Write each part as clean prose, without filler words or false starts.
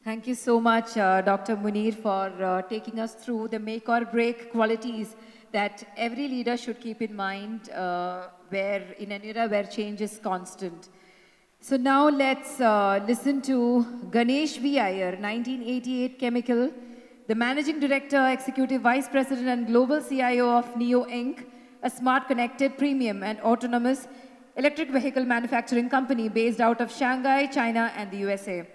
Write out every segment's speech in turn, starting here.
Thank you so much, Dr. Munir, for taking us through the make or break qualities that every leader should keep in mind where in an era where change is constant. So now let's listen to Ganesh V. Iyer, 1988 Chemical, the Managing Director, Executive Vice President and Global CIO of NEO Inc., a smart connected premium and autonomous electric vehicle manufacturing company based out of Shanghai, China and the USA.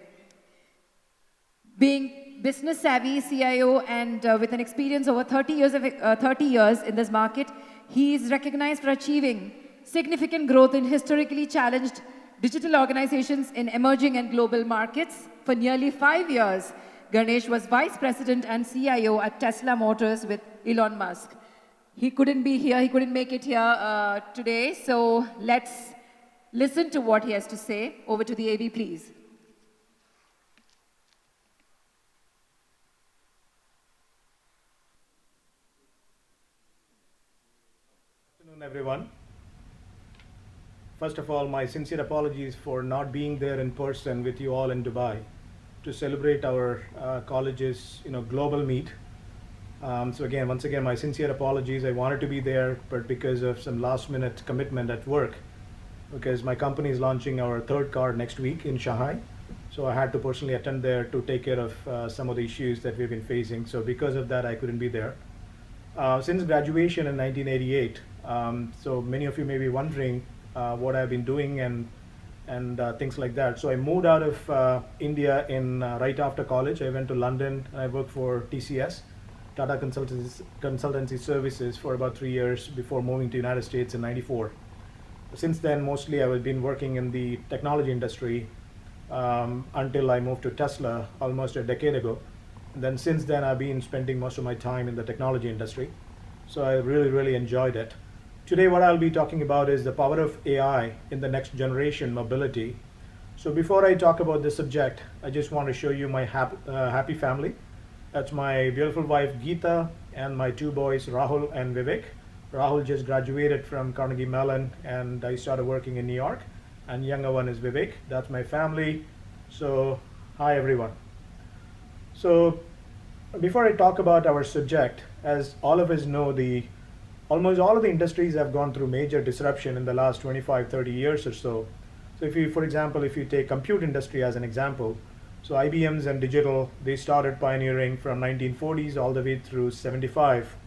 Being business savvy CIO and with an experience over 30 years in this market, he is recognized for achieving significant growth in historically challenged digital organizations in emerging and global markets. For nearly 5 years, Ganesh was vice president and CIO at Tesla Motors with Elon Musk. He couldn't be here, he couldn't make it here today, so let's listen to what he has to say. Over to the AV, please. Good afternoon, everyone. First of all, my sincere apologies for not being there in person with you all in Dubai to celebrate our college's global meet. So again, once again, my sincere apologies. I wanted to be there, but because of some last-minute commitment at work, because my company is launching our third car next week in Shanghai, so I had to personally attend there to take care of some of the issues that we've been facing. So because of that, I couldn't be there. Since graduation in 1988, so many of you may be wondering what I've been doing and things like that. So I moved out of India in right after college. I went to London. I worked for TCS, Tata Consultancy Services, for about 3 years before moving to United States in '94. Since then, mostly I've been working in the technology industry until I moved to Tesla almost a decade ago. And then since then, I've been spending most of my time in the technology industry. So I really, really enjoyed it. Today, what I'll be talking about is the power of AI in the next generation mobility. So before I talk about this subject, I just want to show you my happy family. That's my beautiful wife, Geeta, and my two boys, Rahul and Vivek. Rahul just graduated from Carnegie Mellon, and I started working in New York. And younger one is Vivek. That's my family. So hi, everyone. So before I talk about our subject, as all of us know, almost all of the industries have gone through major disruption in the last 25, 30 years or so. So if you, for example, if you take compute industry as an example, so IBM's and digital, they started pioneering from 1940s all the way through 75.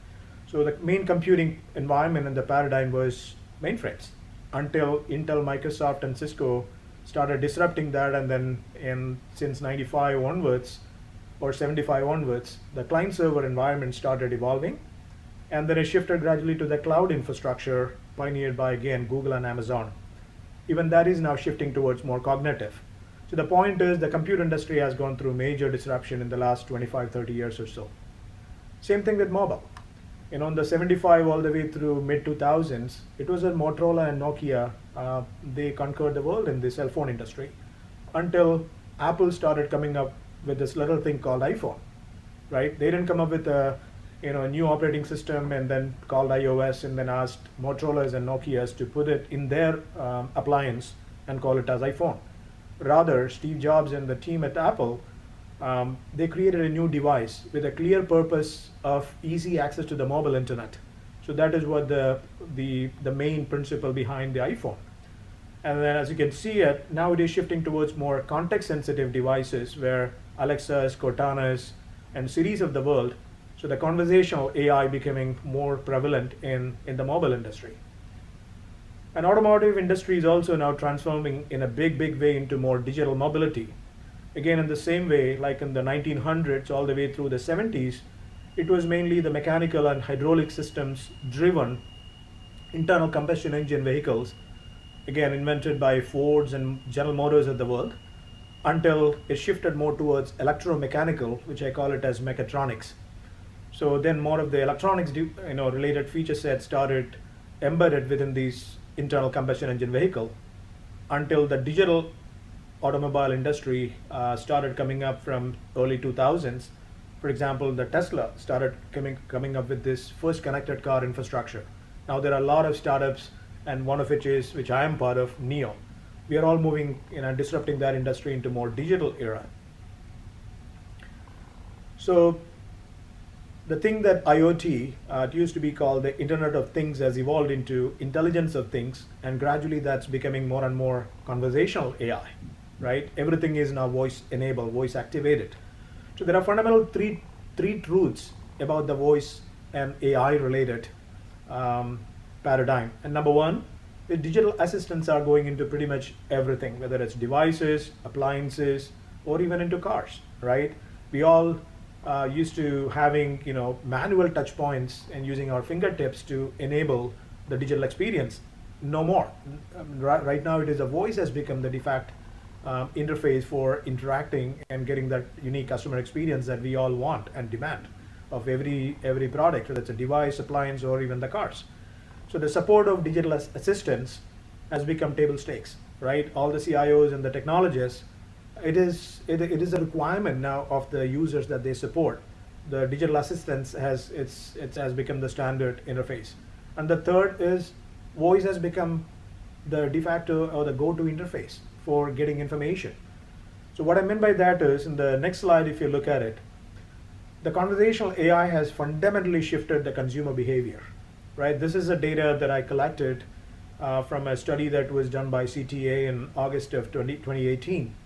So the main computing environment and the paradigm was mainframes until Intel, Microsoft, and Cisco started disrupting that, and then since 95 onwards, or 75 onwards, the client server environment started evolving, and then it shifted gradually to the cloud infrastructure pioneered by, again, Google and Amazon. Even that is now shifting towards more cognitive. So the point is the computer industry has gone through major disruption in the last 25, 30 years or so. Same thing with mobile. In the 75 all the way through mid 2000s, it was at Motorola and Nokia, they conquered the world in the cell phone industry until Apple started coming up with this little thing called iPhone, right? They didn't come up with a new operating system and then called iOS and then asked Motorola's and Nokia's to put it in their appliance and call it as iPhone. Rather, Steve Jobs and the team at Apple, they created a new device with a clear purpose of easy access to the mobile internet. So that is what the main principle behind the iPhone. And then as you can see it, now it is shifting towards more context sensitive devices where Alexas, Cortanas, and Siris of the world. So the conversational AI becoming more prevalent in the mobile industry. And automotive industry is also now transforming in a big way into more digital mobility. Again, in the same way, like in the 1900s all the way through the 70s, it was mainly the mechanical and hydraulic systems driven internal combustion engine vehicles, again invented by Fords and General Motors of the world, until it shifted more towards electromechanical, which I call it as mechatronics. So then more of the electronics related feature sets started embedded within these internal combustion engine vehicle until the digital automobile industry started coming up from early 2000s. For example, the Tesla started coming up with this first connected car infrastructure. Now there are a lot of startups, and one of which I am part of, NEO. We are all moving, disrupting that industry into more digital era. So the thing that IoT, it used to be called the Internet of Things, has evolved into intelligence of things, and gradually that's becoming more and more conversational AI, right? Everything is now voice enabled, voice activated. So there are fundamental three truths about the voice and AI related um, paradigm. And number one, the digital assistants are going into pretty much everything, whether it's devices, appliances, or even into cars, right? We all used to having manual touch points and using our fingertips to enable the digital experience. No more. Right now, it is a voice has become the de facto interface for interacting and getting that unique customer experience that we all want and demand of every product, whether it's a device, appliance, or even the cars. So the support of digital assistants has become table stakes, right? All the CIOs and the technologists, it is a requirement now of the users that they support. The digital assistance has become the standard interface. And the third is voice has become the de facto or the go-to interface for getting information. So what I meant by that is, in the next slide, if you look at it, the conversational AI has fundamentally shifted the consumer behavior, right? This is the data that I collected from a study that was done by CTA in August of 2018.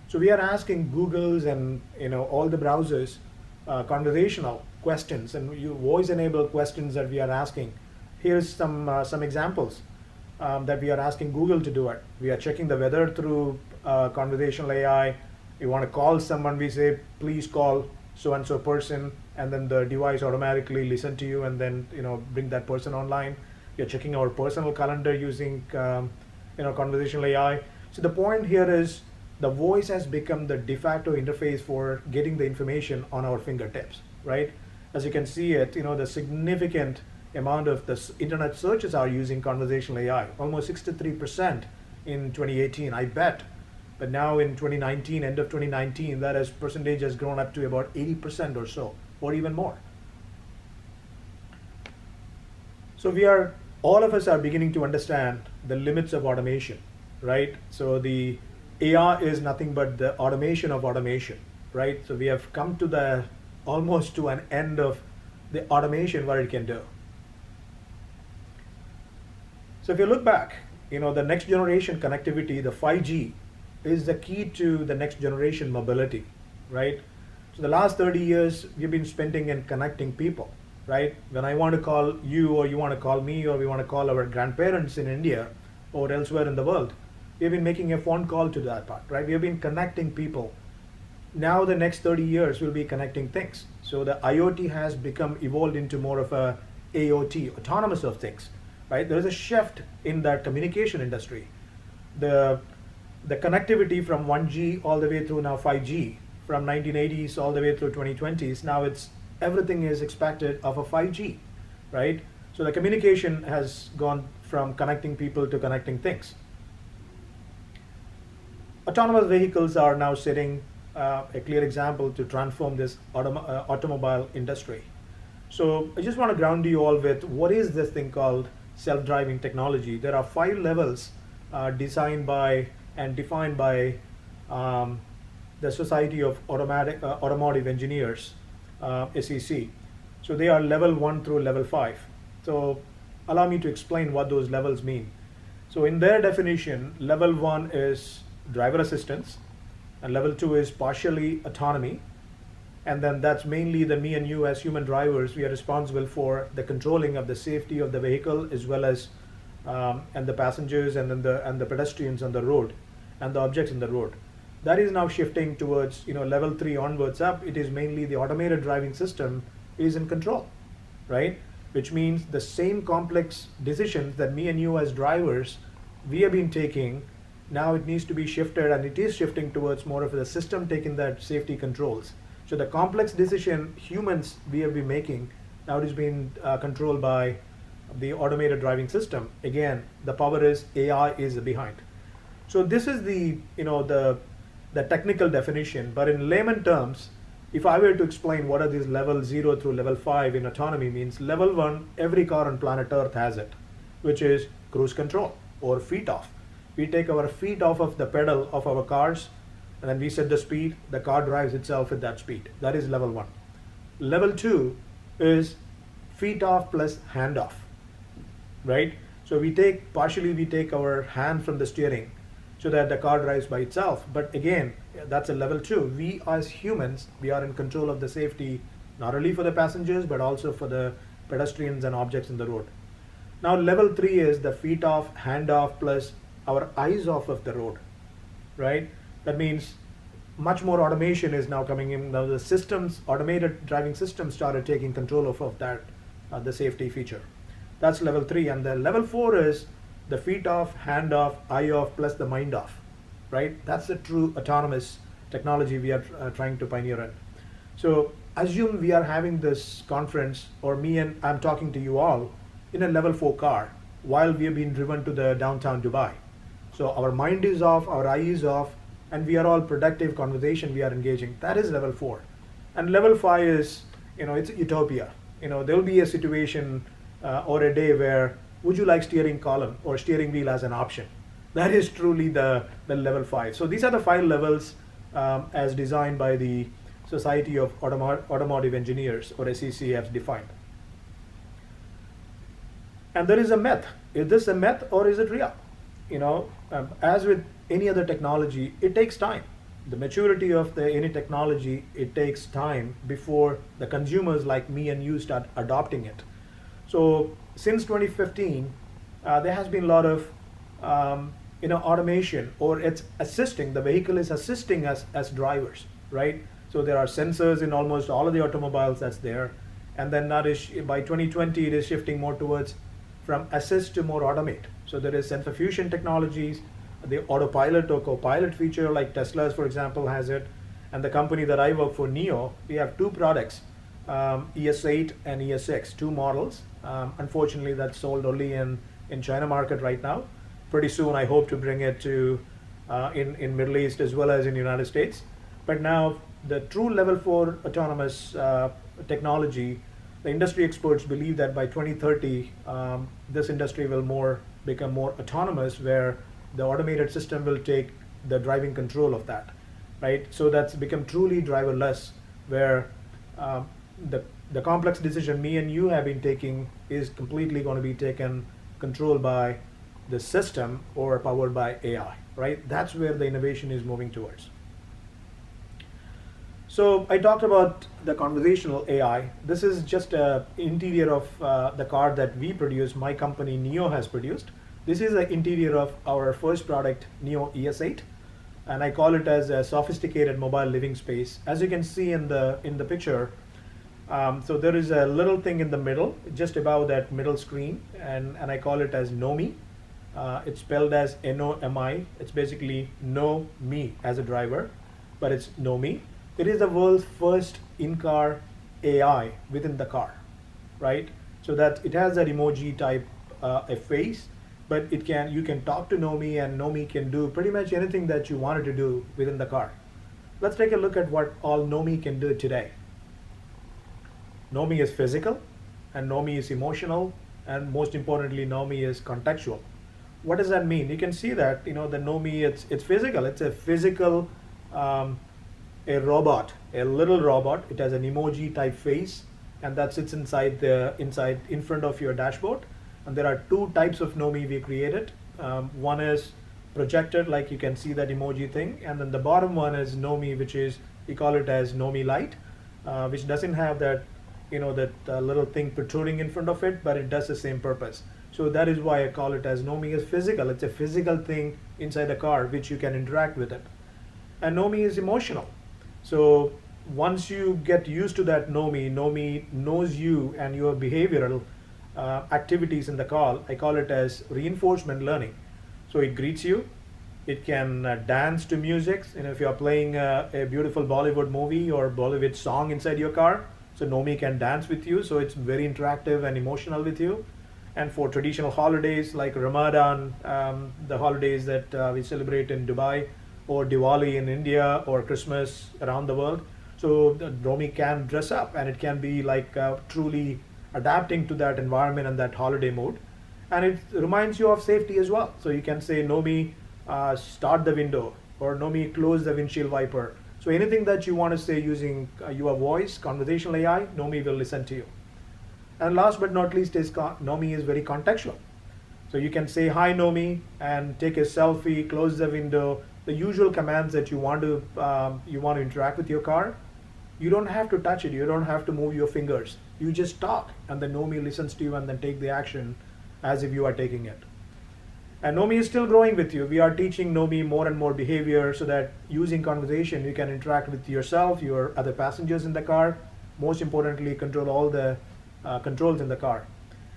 So we are asking Google's and all the browsers conversational questions and voice-enabled questions that we are asking. Here's some examples that we are asking Google to do it. We are checking the weather through conversational AI. We want to call someone, we say, please call so and so person, and then the device automatically listen to you and then bring that person online. We are checking our personal calendar using conversational AI. So the point here is the voice has become the de facto interface for getting the information on our fingertips, right? As you can see it, the significant amount of the internet searches are using conversational AI, almost 63% in 2018, I bet. But now in 2019, end of 2019, percentage has grown up to about 80% or so, or even more. So all of us are beginning to understand the limits of automation, right? So the AI is nothing but the automation of automation, right? So we have come to almost to an end of the automation what it can do. So if you look back, the next generation connectivity, the 5G, is the key to the next generation mobility, right? So the last 30 years, we've been spending in connecting people, right? When I want to call you, or you want to call me, or we want to call our grandparents in India or elsewhere in the world, we've been making a phone call to that part, right? We have been connecting people. Now the next 30 years, we'll be connecting things. So the IoT has evolved into more of a AOT, autonomous of things, right? There is a shift in that communication industry. The connectivity from 1G all the way through now 5G, from 1980s all the way through 2020s, now everything is expected of a 5G, right? So the communication has gone from connecting people to connecting things. Autonomous vehicles are now setting a clear example to transform this automobile industry. So I just want to ground you all with what is this thing called self-driving technology. There are 5 levels designed by and defined by the Society of Automotive Engineers, SEC. So they are level 1 through level 5. So allow me to explain what those levels mean. So in their definition, level 1 is driver assistance, and level 2 is partially autonomy, and then that's mainly me and you as human drivers. We are responsible for the controlling of the safety of the vehicle, as well as and the passengers, and then the pedestrians on the road and the objects in the road. That is now shifting towards level 3 onwards up. It is mainly the automated driving system is in control, right? Which means the same complex decisions that me and you as drivers we have been taking, now it needs to be shifted, and it is shifting towards more of the system taking that safety controls. So the complex decision humans we have been making, now it is being controlled by the automated driving system. Again, the power is AI is behind. So this is the technical definition, but in layman terms, if I were to explain what are these level 0 through level 5 in autonomy means, level 1, every car on planet Earth has it, which is cruise control or feet off. We take our feet off of the pedal of our cars, and then we set the speed, the car drives itself at that speed. That is level 1. Level 2 is feet off plus hand off, right? So partially we take our hand from the steering so that the car drives by itself. But again, that's a level 2. We as humans, we are in control of the safety, not only for the passengers, but also for the pedestrians and objects in the road. Now level 3 is the feet off, hand off plus our eyes off of the road, right? That means much more automation is now coming in. Now the systems, automated driving systems started taking control of that, the safety feature. That's level 3. And the level 4 is the feet off, hand off, eye off plus the mind off, right? That's the true autonomous technology we are trying to pioneer in. So assume we are having this conference, or I'm talking to you all in a level 4 car while we have been driven to the downtown Dubai. So our mind is off, our eye is off, and we are all productive conversation we are engaging. That is level 4. And level 5 is, it's utopia. There'll be a situation or a day where would you like steering column or steering wheel as an option? That is truly the level 5. So these are the 5 levels as designed by the Society of Automotive Engineers, or SEC, defined. And there is a myth. Is this a myth or is it real? As with any other technology, it takes time. The maturity of any technology, it takes time before the consumers like me and you start adopting it. So since 2015, there has been a lot of automation, or it's assisting. The vehicle is assisting us as drivers, right? So there are sensors in almost all of the automobiles that's there, and then by 2020 it is shifting more towards from assist to more automate. So there is sensor fusion technologies, the autopilot or copilot feature like Tesla's, for example, has it. And the company that I work for, NIO, we have 2 products, ES8 and ES6, 2 models. Unfortunately, that's sold only in China market right now. Pretty soon, I hope to bring it to in Middle East as well as in the United States. But now, the true level 4 autonomous technology, the industry experts believe that by 2030, this industry will become more autonomous, where the automated system will take the driving control of that, right? So that's become truly driverless, where the complex decision me and you have been taking is completely going to be taken control by the system or powered by AI, right? That's where the innovation is moving towards. So I talked about the conversational AI. This is just an interior of the car that we produce, my company NIO has produced. This is the interior of our first product, NIO ES8, and I call it as a sophisticated mobile living space. As you can see in the picture, so there is a little thing in the middle, just above that middle screen, and I call it as Know Me. It's spelled as N-O-M-I. It's basically Know Me as a driver, but it's Know Me. It is the world's first in-car AI within the car, right? So that it has that emoji type a face, but you can talk to Know Me, and Know Me can do pretty much anything that you wanted to do within the car. Let's take a look at what all Know Me can do today. Know Me is physical, and Know Me is emotional, and most importantly, Know Me is contextual. What does that mean? You can see that the Know Me, it's physical. It's a physical a robot, a little robot. It has an emoji type face, and that sits in front of your dashboard. And there are 2 types of Know Me we created. One is projected, like you can see that emoji thing, and then the bottom one is Know Me, which is, we call it as Know Me Lite, which doesn't have that little thing protruding in front of it, but it does the same purpose. So that is why I call it as Know Me is physical. It's a physical thing inside the car which you can interact with it. And Know Me is emotional. So once you get used to that Know Me knows you and your behavioral activities in the car. I call it as reinforcement learning. So it greets you. It can dance to music. If you are playing a beautiful Bollywood movie or Bollywood song inside your car, so Know Me can dance with you. So it's very interactive and emotional with you. And for traditional holidays like Ramadan, the holidays that we celebrate in Dubai, or Diwali in India, or Christmas around the world, so the Know Me can dress up, and it can be like truly adapting to that environment and that holiday mood. And it reminds you of safety as well. So you can say, Know Me, start the window, or Nomi, close the windshield wiper. So anything that you want to say using your voice, conversational AI, Nomi will listen to you. And last but not least is Nomi is very contextual. So you can say, hi Nomi, and take a selfie, close the window, the usual commands that you want to interact with your car. You don't have to touch it, you don't have to move your fingers. You just talk, and the Nomi listens to you and then take the action as if you are taking it. And Nomi is still growing with you. We are teaching Nomi more and more behavior so that using conversation, you can interact with yourself, your other passengers in the car. Most importantly, control all the controls in the car.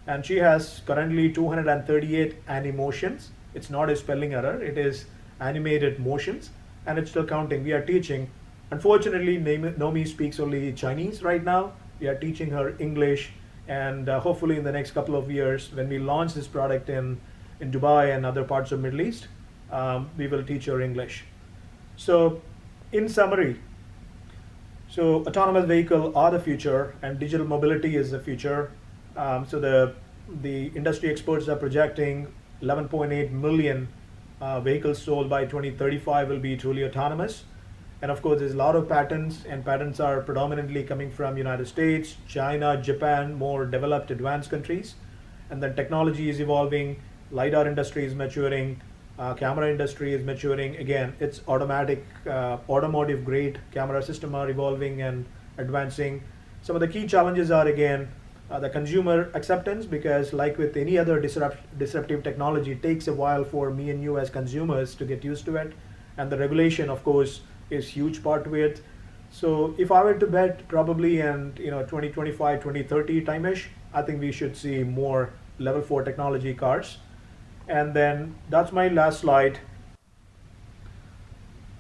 And she has currently 238 animations. It's not a spelling error, it is animated motions, and it's still counting. We are teaching. Unfortunately, Nomi speaks only Chinese right now. We are teaching her English, and hopefully in the next couple of years, when we launch this product in Dubai and other parts of Middle East, we will teach her English. So, in summary, so autonomous vehicle are the future, and digital mobility is the future. So the industry experts are projecting 11.8 million vehicles sold by 2035 will be truly autonomous. And of course, there's a lot of patents, and patents are predominantly coming from United States, China, Japan, more developed, advanced countries. And then technology is evolving, LiDAR industry is maturing, camera industry is maturing. Again, it's automatic, automotive grade camera system are evolving and advancing. Some of the key challenges are, again, the consumer acceptance, because like with any other disruptive technology, it takes a while for me and you as consumers to get used to it. And the regulation, of course, is huge part to it. So if I were to bet, probably in 2025, 2030 time-ish, I think we should see more level 4 technology cars. And then that's my last slide.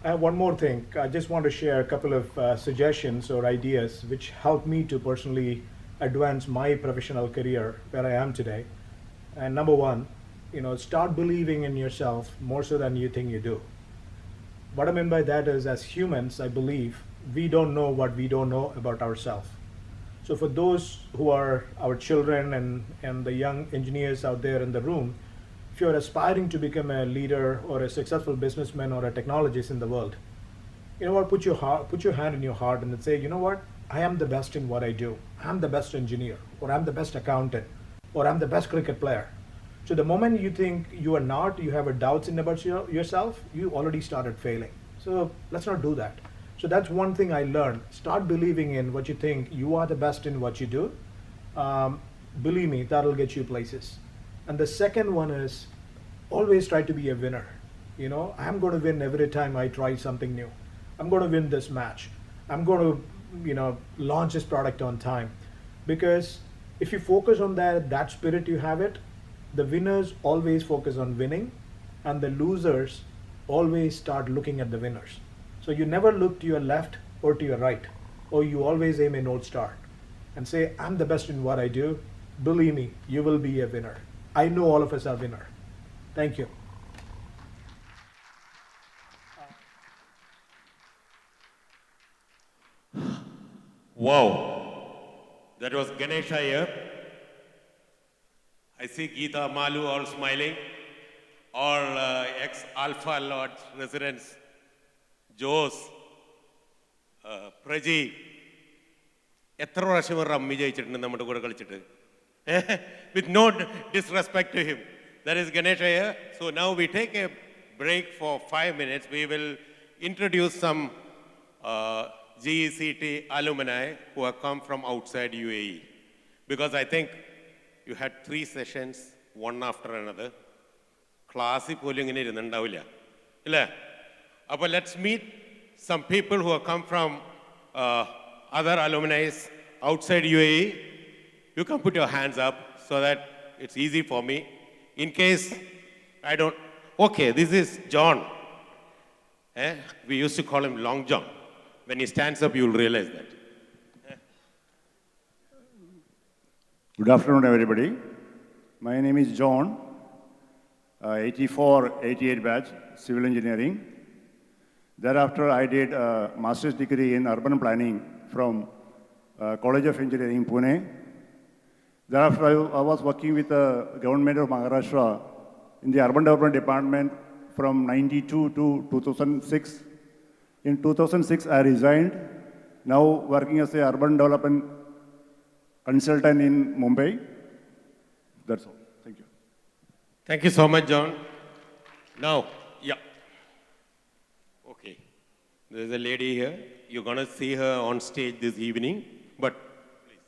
I have one more thing. I just want to share a couple of suggestions or ideas which helped me to personally advance my professional career where I am today. And number one, start believing in yourself more so than you think you do. What I mean by that is, as humans, I believe we don't know what we don't know about ourselves. So for those who are our children and the young engineers out there in the room, if you're aspiring to become a leader or a successful businessman or a technologist in the world, you know what, put your hand in your heart and then say, you know what, I am the best in what I do. I'm the best engineer, or I'm the best accountant, or I'm the best cricket player. So the moment you think you are not, you have a doubts in about yourself, you already started failing. So let's not do that. So that's one thing I learned. Start believing in what you think. You are the best in what you do. Believe me, that'll get you places. And the second one is always try to be a winner. I'm going to win every time I try something new. I'm going to win this match. I'm going to, launch this product on time. Because if you focus on that spirit, you have it. The winners always focus on winning, and the losers always start looking at the winners. So you never look to your left or to your right, or you always aim a North Star and say, I'm the best in what I do. Believe me, you will be a winner. I know all of us are winner. Thank you. Wow, that was Ganesha here. I see Geeta, Malu all smiling, all ex-Alpha Lodge residents, Jose, Praji. എത്ര പ്രാവശ്യം ഒരു rummy ജയിച്ചിട്ടുണ്ട് നമ്മുടെ കൂടെ കളിച്ചിട്ട് with no disrespect to him. That is Ganesha here. So now we take a break for 5 minutes. We will introduce some GECT alumni who have come from outside UAE. Because I think you had 3 sessions, one after another. Classy പോലും ഇങ്ങനെ ഇരുന്നുണ്ടാവില്ല അല്ലേ? അപ്പോൾ let's meet some people who have come from other alumni outside UAE. You can put your hands up so that it's easy for me. In case I don't, okay, this is John. We used to call him Long John. When he stands up, you'll realize that. Good afternoon, everybody. My name is John, 88 batch, civil engineering. Thereafter, I did a master's degree in urban planning from College of Engineering, Pune. Thereafter, I was working with the government of Maharashtra in the urban development department from 92 to 2006. In 2006, I resigned, now working as a urban development consultant in Mumbai. That's all. Thank you. Thank you so much, John. Now, yeah. Okay. There's a lady here. You're going to see her on stage this evening, but please.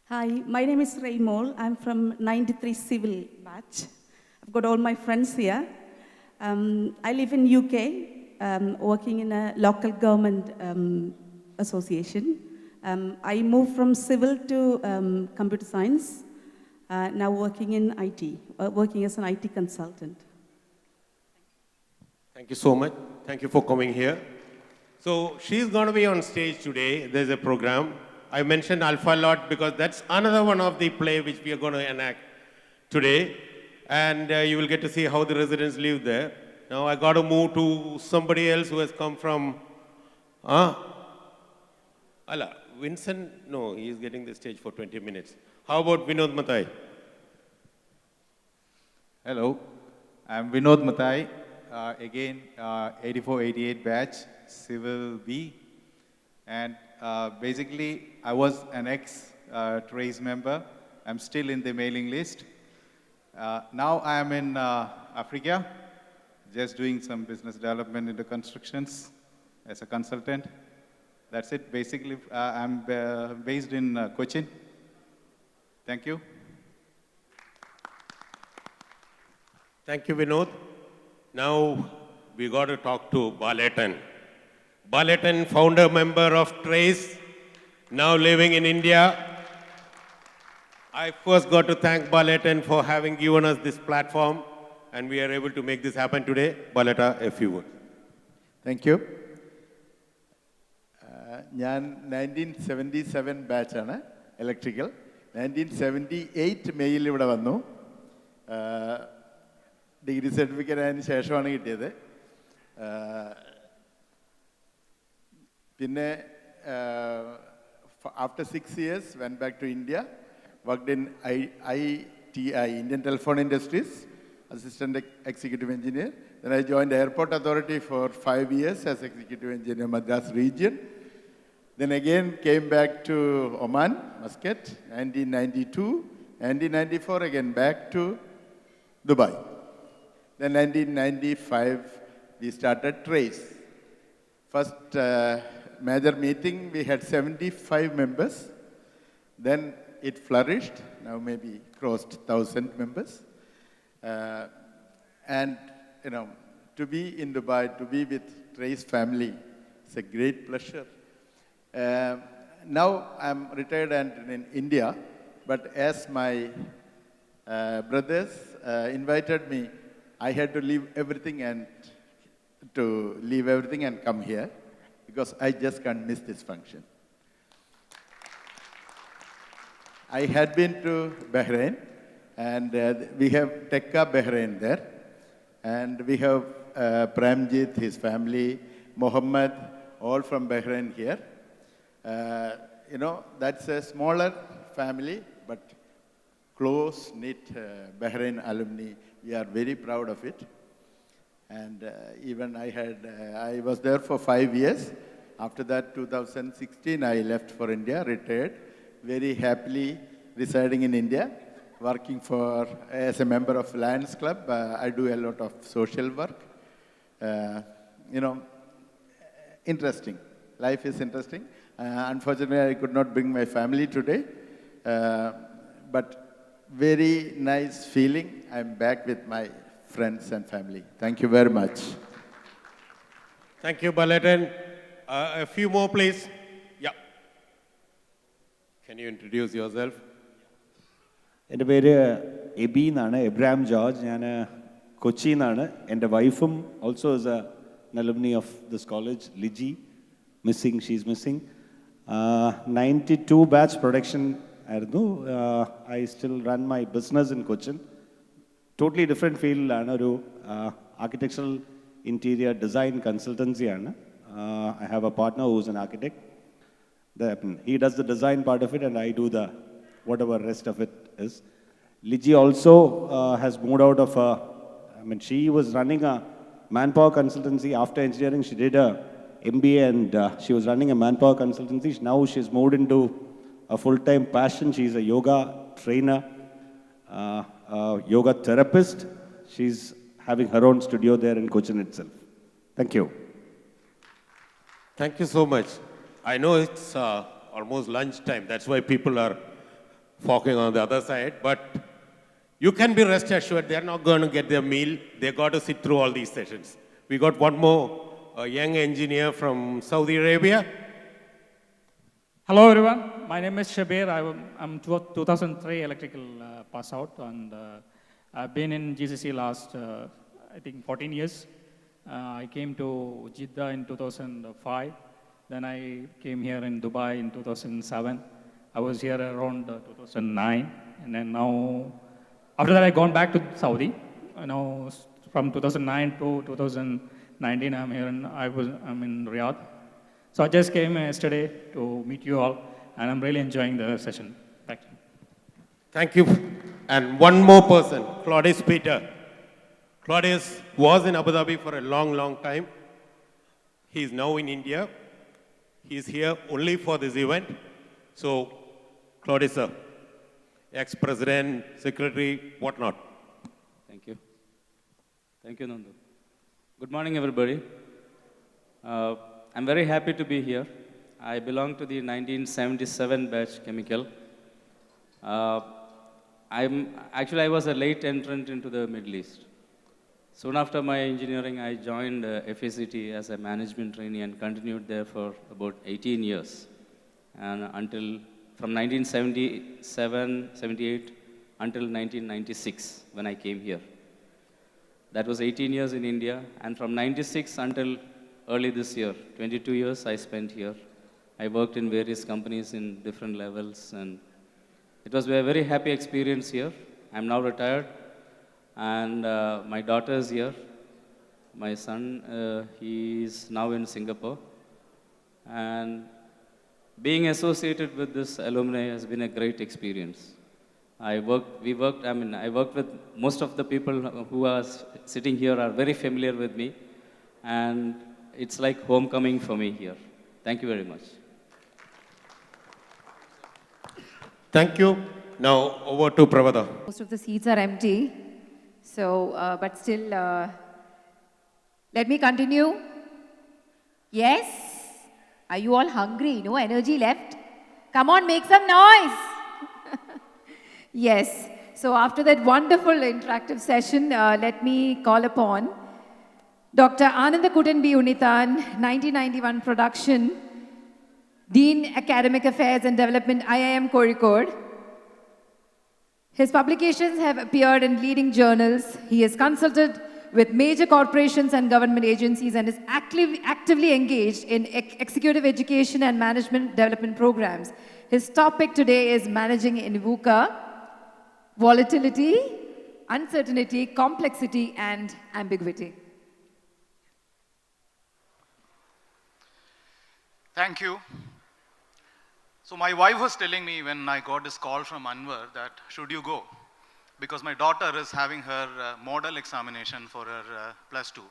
Hi, my name is Raymol. I'm from 93 Civil batch. I've got all my friends here. I live in UK, working in a local government association. I moved from civil to computer science, now working in IT, working as an IT consultant. Thank you so much. Thank you for coming here. So she's going to be on stage today. There's a program. I mentioned Alpha lot because that's another one of the play which we are going to enact today. And you will get to see how the residents live there. Now I got to move to somebody else who has come from, Vincent, no, he is getting the stage for 20 minutes. How about Vinod Matai? Hello, I'm Vinod Matai, again 84-88 batch, Civil B. And basically, I was an ex-Trace member. I'm still in the mailing list. Now I am in Africa, just doing some business development into constructions as a consultant. That's it. Basically, I'm based in Cochin. Thank you. Thank you, Vinod. Now we got to talk to Baletan. Baletan, founder member of Trace, now living in India. I first got to thank Baletan for having given us this platform, and we are able to make this happen today. Baleta, a few words. Thank you. ഞാൻ 1977 ബാച്ചാണ് electrical 1978 മെയ്യിൽ ഇവിടെ വന്നു degree certificate അതിന് ശേഷമാണ് കിട്ടിയത് പിന്നെ after 6 years went back to India, worked in ITI, Indian Telephone Industries, assistant executive engineer. Then I joined Airport Authority for 5 years as executive engineer Madras region. Then again came back to Oman, Muscat, 1992. 1994 again back to Dubai. Then 1995 we started Trace. First major meeting we had 75 members. Then it flourished, now maybe crossed 1,000 members. And you know, to be in Dubai, to be with Trace family, it's a great pleasure. Now I'm retired and in India, but as my brothers invited me, I had to leave everything and come here because I just can't miss this function. I had been to Bahrain, and we have Tekka Bahrain there, and we have Premjit, his family, Mohammed, all from Bahrain here. You know, that's a smaller family, but close-knit Bahrain alumni. We are very proud of it. And even I was there for 5 years. After that, 2016, I left for India, retired, very happily residing in India, working as a member of Lions Club. I do a lot of social work. You know, interesting. Life is interesting. Unfortunately, I could not bring my family today, but very nice feeling. I'm back with my friends and family. Thank you very much. Thank you, Baletan. A few more, please. Yeah. Can you introduce yourself? എൻ്റെ പേര് AB എന്നാണ് Abraham George ഞാൻ കൊച്ചിയിൽ നിന്നാണ് എൻ്റെ വൈഫും also is a alumni of this college Liji she's missing 92 batch production ആയിരുന്നു I still run my business in Cochin totally different ഫീൽഡിലാണ് ഒരു ആർക്കിടെക്ചറൽ ഇൻറ്റീരിയർ ഡിസൈൻ കൺസൾട്ടൻസിയാണ് I have a partner who's an architect he does the design part of it and I do the whatever rest of it is. Liji also has moved out of I mean, she was running a manpower consultancy after engineering. She did a MBA and she was running a manpower consultancy. Now she's moved into a full-time passion. She's a yoga trainer, a yoga therapist. She's having her own studio there in Cochin itself. Thank you. Thank you so much. I know it's almost lunchtime. That's why people are walking on the other side. But you can be rest assured they're not going to get their meal. They got to sit through all these sessions. We got one more young engineer from Saudi Arabia. Hello everyone, my name is Shabir. I'm 2003 electrical pass out, and I've been in GCC last, I think 14 years. I came to Jeddah in 2005, then I came here in Dubai in 2007. I was here around 2009, and then now, after that I gone back to Saudi. From 2009 to 2019 I'm here, and I'm in Riyadh. So I just came yesterday to meet you all, and I'm really enjoying the session. Thank you. Thank you. And one more person, Claudius Peter. Claudius was in Abu Dhabi for a long, long time. He is now in India. He is here only for this event. So, Claudius, sir, ex-president, secretary, whatnot. Thank you. Thank you, Nandu. Good morning, everybody. I'm very happy to be here. I belong to the 1977 batch chemical. I was a late entrant into the Middle East. Soon after my engineering, I joined FACT as a management trainee and continued there for about 18 years. And from 1977, 78 until 1996 when I came here. That was 18 years in India, and from 96 until early this year, 22 years I spent here. I worked in various companies in different levels, and it was a very happy experience here. I'm now retired, and my daughter is here. My son, he is now in Singapore. And being associated with this alumni has been a great experience. I worked with most of the people who are sitting here are very familiar with me, and it's like homecoming for me here. Thank you very much. Thank you. Now over to Pravada. Most of the seats are empty. So, but still, let me continue. Yes? Are you all hungry? No energy left? Come on, make some noise. Yes. So after that wonderful interactive session, let me call upon Dr. Anandakutan B. Unithan, 1991 production, Dean Academic Affairs and Development, IIM Kozhikode. His publications have appeared in leading journals. He has consulted with major corporations and government agencies and is actively engaged in executive education and management development programs. His topic today is managing in VUCA, volatility, uncertainty, complexity, and ambiguity. Thank you. So my wife was telling me when I got this call from Anwar that should you go? Because my daughter is having her model examination for her +2.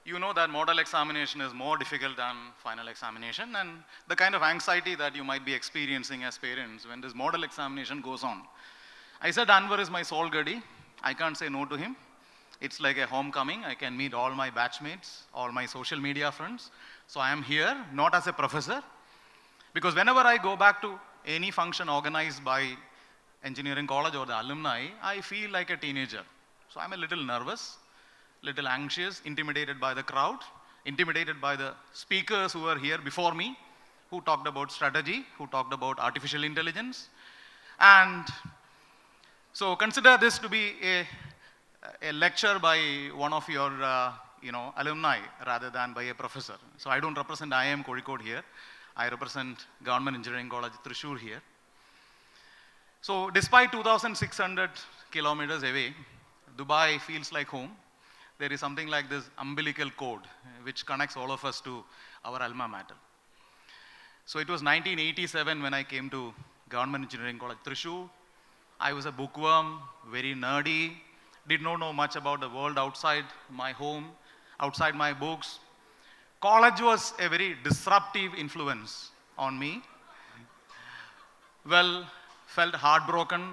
You know that model examination is more difficult than final examination, and the kind of anxiety that you might be experiencing as parents when this model examination goes on. I said Anwar is my soul gadi. I can't say no to him. It's like a homecoming. I can meet all my batchmates, all my social media friends. So I am here, not as a professor, because whenever I go back to any function organized by engineering college or the alumni, I feel like a teenager. So I'm a little nervous, little anxious, intimidated by the crowd, intimidated by the speakers who were here before me, who talked about strategy, who talked about artificial intelligence. And so consider this to be a lecture by one of your alumni rather than by a professor. So I don't represent IIM Kozhikode here. I represent Government Engineering College Thrissur here. So despite 2,600 kilometers away, Dubai feels like home. There is something like this umbilical cord which connects all of us to our alma mater. So it was 1987 when I came to Government Engineering College Thrissur. I was a bookworm, very nerdy, did not know much about the world outside my home, outside my books. College was a very disruptive influence on me. Well, felt heartbroken,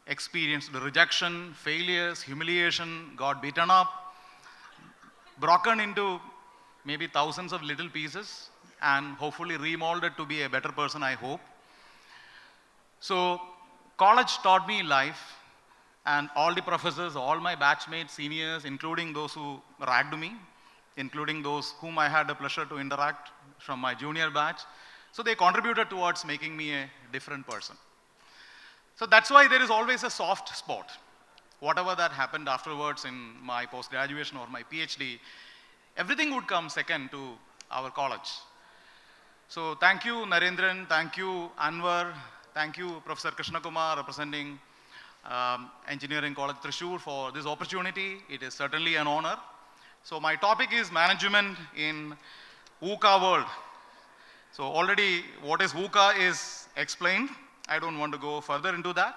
experienced rejection, failures, humiliation, got beaten up, broken into maybe thousands of little pieces, and hopefully remolded to be a better person, I hope. So, college taught me life, and all the professors, all my batchmates, seniors, including those who ragged me, including those whom I had the pleasure to interact from my junior batch, so they contributed towards making me a different person. So that's why there is always a soft spot. Whatever that happened afterwards in my post-graduation or my PhD, everything would come second to our college. So thank you, Narendran, thank you, Anwar, thank you, Professor Krishna Kumar, representing Engineering College Thrissur for this opportunity. It is certainly an honor. So my topic is management in VUCA world. So already what is VUCA is explained. I don't want to go further into that.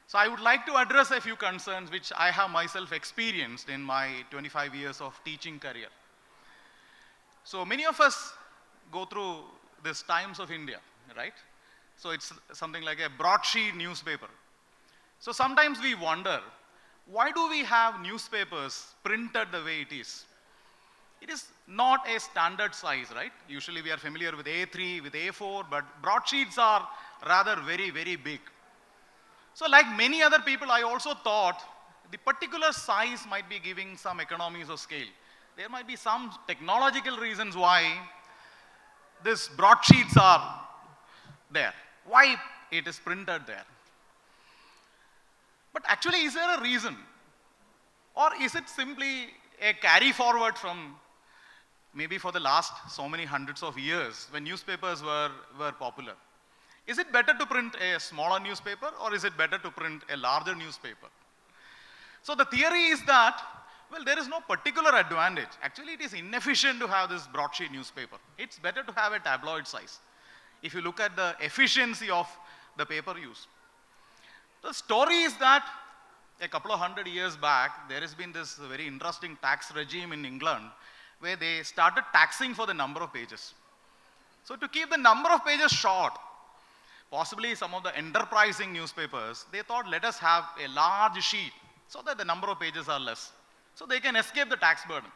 So I would like to address a few concerns which I have myself experienced in my 25 years of teaching career. So many of us go through this Times of India, right? So it's something like a broadsheet newspaper. So sometimes we wonder, why do we have newspapers printed the way it is? It is not a standard size, right? Usually we are familiar with A3, with A4, but broadsheets are rather very, very big. So like many other people, I also thought the particular size might be giving some economies of scale. There might be some technological reasons why these broadsheets are there, why it is printed there. But actually, is there a reason? Or is it simply a carry forward from maybe for the last so many hundreds of years when newspapers were popular? Is it better to print a smaller newspaper or is it better to print a larger newspaper? So the theory is that, well, there is no particular advantage. Actually, it is inefficient to have this broadsheet newspaper. It's better to have a tabloid size if you look at the efficiency of the paper use. The story is that a couple of 100 years back, there has been this very interesting tax regime in England where they started taxing for the number of pages. So to keep the number of pages short, possibly some of the enterprising newspapers, they thought, let us have a large sheet so that the number of pages are less, so they can escape the tax burden.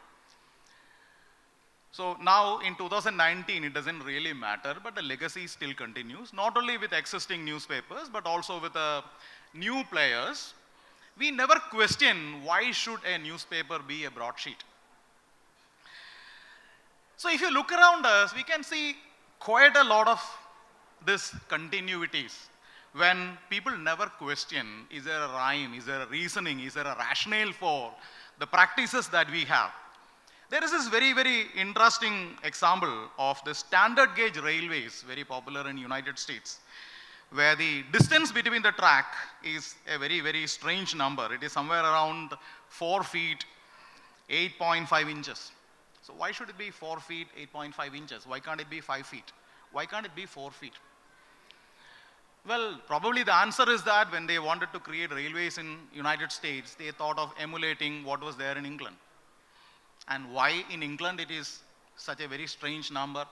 So now in 2019, it doesn't really matter, but the legacy still continues, not only with existing newspapers, but also with new players. We never question why should a newspaper be a broadsheet. So if you look around us, we can see quite a lot of this continuities when people never question, is there a rhyme, is there a reasoning, is there a rationale for the practices that we have. There is this very, very interesting example of the standard gauge railways, very popular in United States, where the distance between the track is a very, very strange number. It is somewhere around 4 feet, 8.5 inches. So why should it be 4 feet, 8.5 inches? Why can't it be 5 feet? Why can't it be 4 feet? Well, probably the answer is that when they wanted to create railways in United States, they thought of emulating what was there in England. And why in England it is such a very strange number?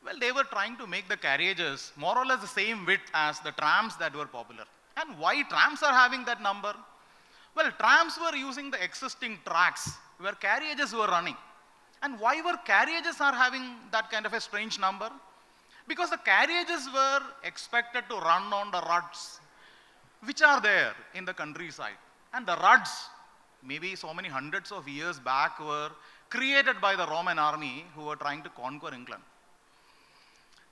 Well, they were trying to make the carriages more or less the same width as the trams that were popular. And why trams are having that number? Well, trams were using the existing tracks where carriages were running. And why were carriages are having that kind of a strange number? Because the carriages were expected to run on the ruts which are there in the countryside. And the ruts, maybe so many hundreds of years back, were created by the Roman army who were trying to conquer England.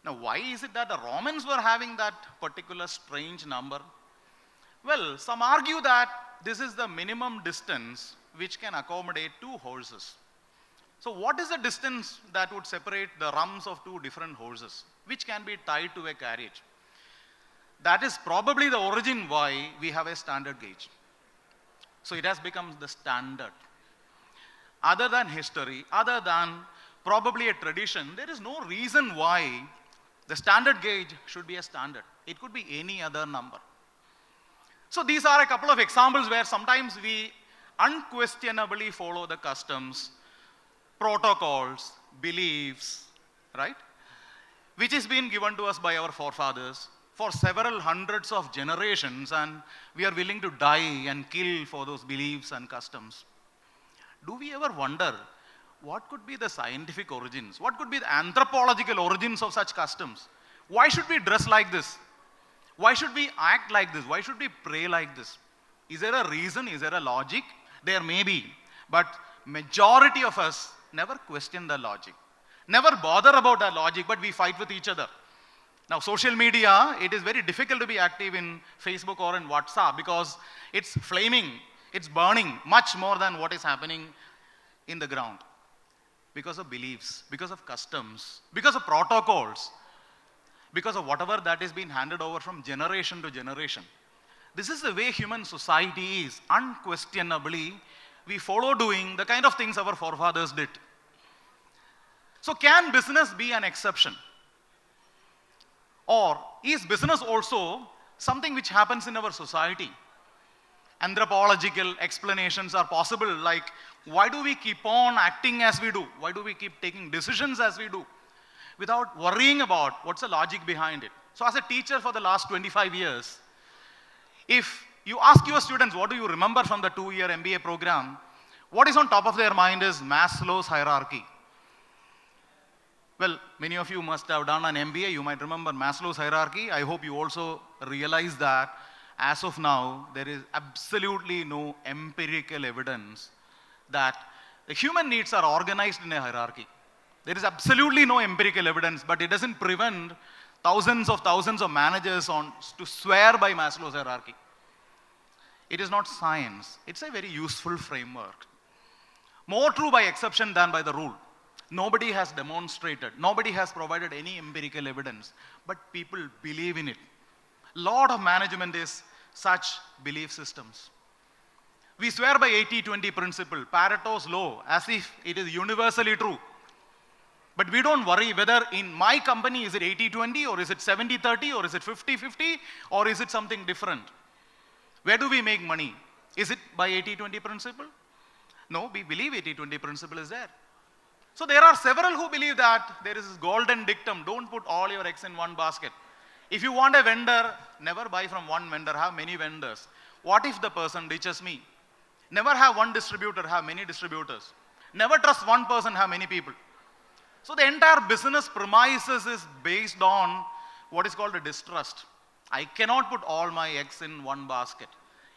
Now, why is it that the Romans were having that particular strange number? Well, some argue that this is the minimum distance which can accommodate 2 horses. So what is the distance that would separate the rumps of 2 different horses, which can be tied to a carriage? That is probably the origin why we have a standard gauge. So it has become the standard. Other than history, other than probably a tradition, there is no reason why the standard gauge should be a standard. It could be any other number. So these are a couple of examples where sometimes we unquestionably follow the customs, protocols, beliefs, right? Which has been given to us by our forefathers for several hundreds of generations, and we are willing to die and kill for those beliefs and customs. Do we ever wonder what could be the scientific origins? What could be the anthropological origins of such customs? Why should we dress like this? Why should we act like this? Why should we pray like this? Is there a reason? Is there a logic? There may be, but majority of us never question the logic. Never bother about that logic, but we fight with each other. Now, social media, it is very difficult to be active in Facebook or in WhatsApp because it's flaming, it's burning much more than what is happening in the ground. Because of beliefs, because of customs, because of protocols, because of whatever that is being handed over from generation to generation. This is the way human society is. Unquestionably, we follow doing the kind of things our forefathers did. So can business be an exception? Or is business also something which happens in our society? Anthropological explanations are possible, like why do we keep on acting as we do? Why do we keep taking decisions as we do? Without worrying about what's the logic behind it. So as a teacher for the last 25 years, if you ask your students what do you remember from the 2-year MBA program, what is on top of their mind is Maslow's hierarchy. Well, many of you must have done an MBA, you might remember Maslow's hierarchy. I hope you also realize that as of now, there is absolutely no empirical evidence that the human needs are organized in a hierarchy. There is absolutely no empirical evidence, but it doesn't prevent thousands of managers to swear by Maslow's hierarchy. It is not science, it's a very useful framework. More true by exception than by the rule. Nobody has demonstrated, nobody has provided any empirical evidence, but people believe in it. Lot of management is such belief systems. We swear by 80-20 principle, Pareto's law, as if it is universally true. But we don't worry whether in my company is it 80-20 or is it 70-30 or is it 50-50 or is it something different. Where do we make money? Is it by 80-20 principle? No, we believe 80-20 principle is there. So there are several who believe that there is this golden dictum, don't put all your eggs in one basket. If you want a vendor, never buy from one vendor, have many vendors. What if the person ditches me? Never have one distributor, have many distributors. Never trust one person, have many people. So the entire business premises is based on what is called a distrust. I cannot put all my eggs in one basket.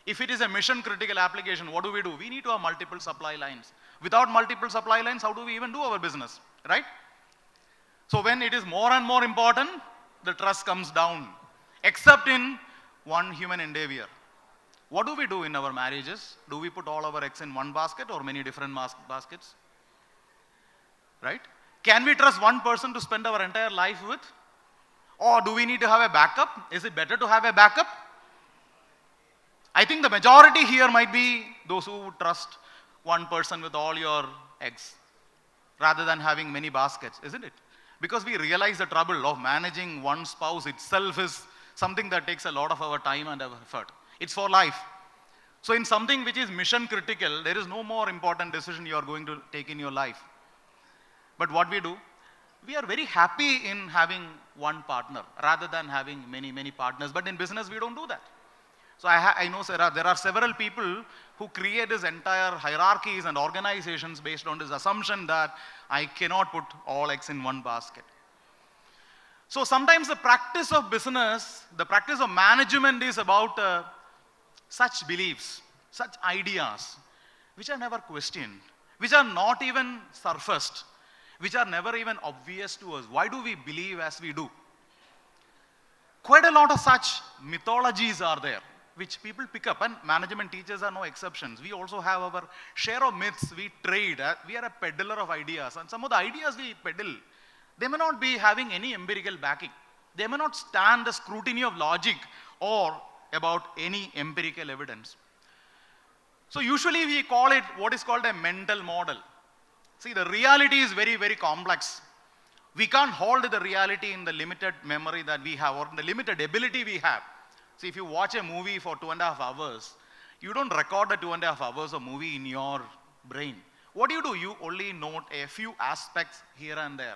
If it is a mission critical application, what do? We need to have multiple supply lines. Without multiple supply lines, how do we even do our business, right? So when it is more and more important, the trust comes down, except in one human endeavor. What do we do in our marriages? Do we put all our eggs in one basket or many different baskets? Right? Can we trust one person to spend our entire life with? Or do we need to have a backup? Is it better to have a backup? I think the majority here might be those who would trust one person with all your eggs rather than having many baskets, isn't it? Because we realize the trouble of managing one spouse itself is something that takes a lot of our time and our effort. It's for life. So in something which is mission critical, there is no more important decision you are going to take in your life. But what we do, we are very happy in having one partner rather than having many partners. But in business, we don't do that. So I know there are several people who create this entire hierarchies and organizations based on this assumption that I cannot put all eggs in one basket. So sometimes the practice of business, the practice of management is about such beliefs, such ideas, which are never questioned, which are not even surfaced, which are never even obvious to us. Why do we believe as we do? Quite a lot of such mythologies are there, which people pick up, and management teachers are no exceptions. We also have our share of myths. We trade. We are a peddler of ideas, and some of the ideas we peddle, they may not be having any empirical backing. They may not stand the scrutiny of logic or about any empirical evidence. So usually we call it what is called a mental model. See, the reality is very complex. We can't hold the reality in the limited memory that we have or the limited ability we have. See, if you watch a movie for 2.5 hours, you don't record the 2.5 hours of movie in your brain. What do? You only note a few aspects here and there.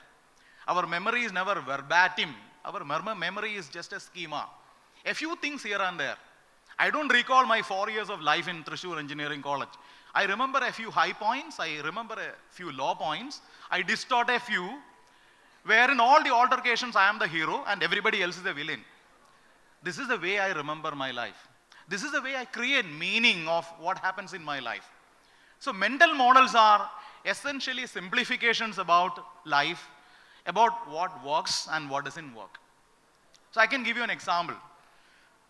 Our memory is never verbatim. Our memory is just a schema. A few things here and there. I don't recall my 4 years of life in Thrissur Engineering College. I remember a few high points. I remember a few low points. I distort a few, where in all the altercations I am the hero and everybody else is the villain. This is the way I remember my life. This is the way I create meaning of what happens in my life. So mental models are essentially simplifications about life, about what works and what doesn't work. So I can give you an example.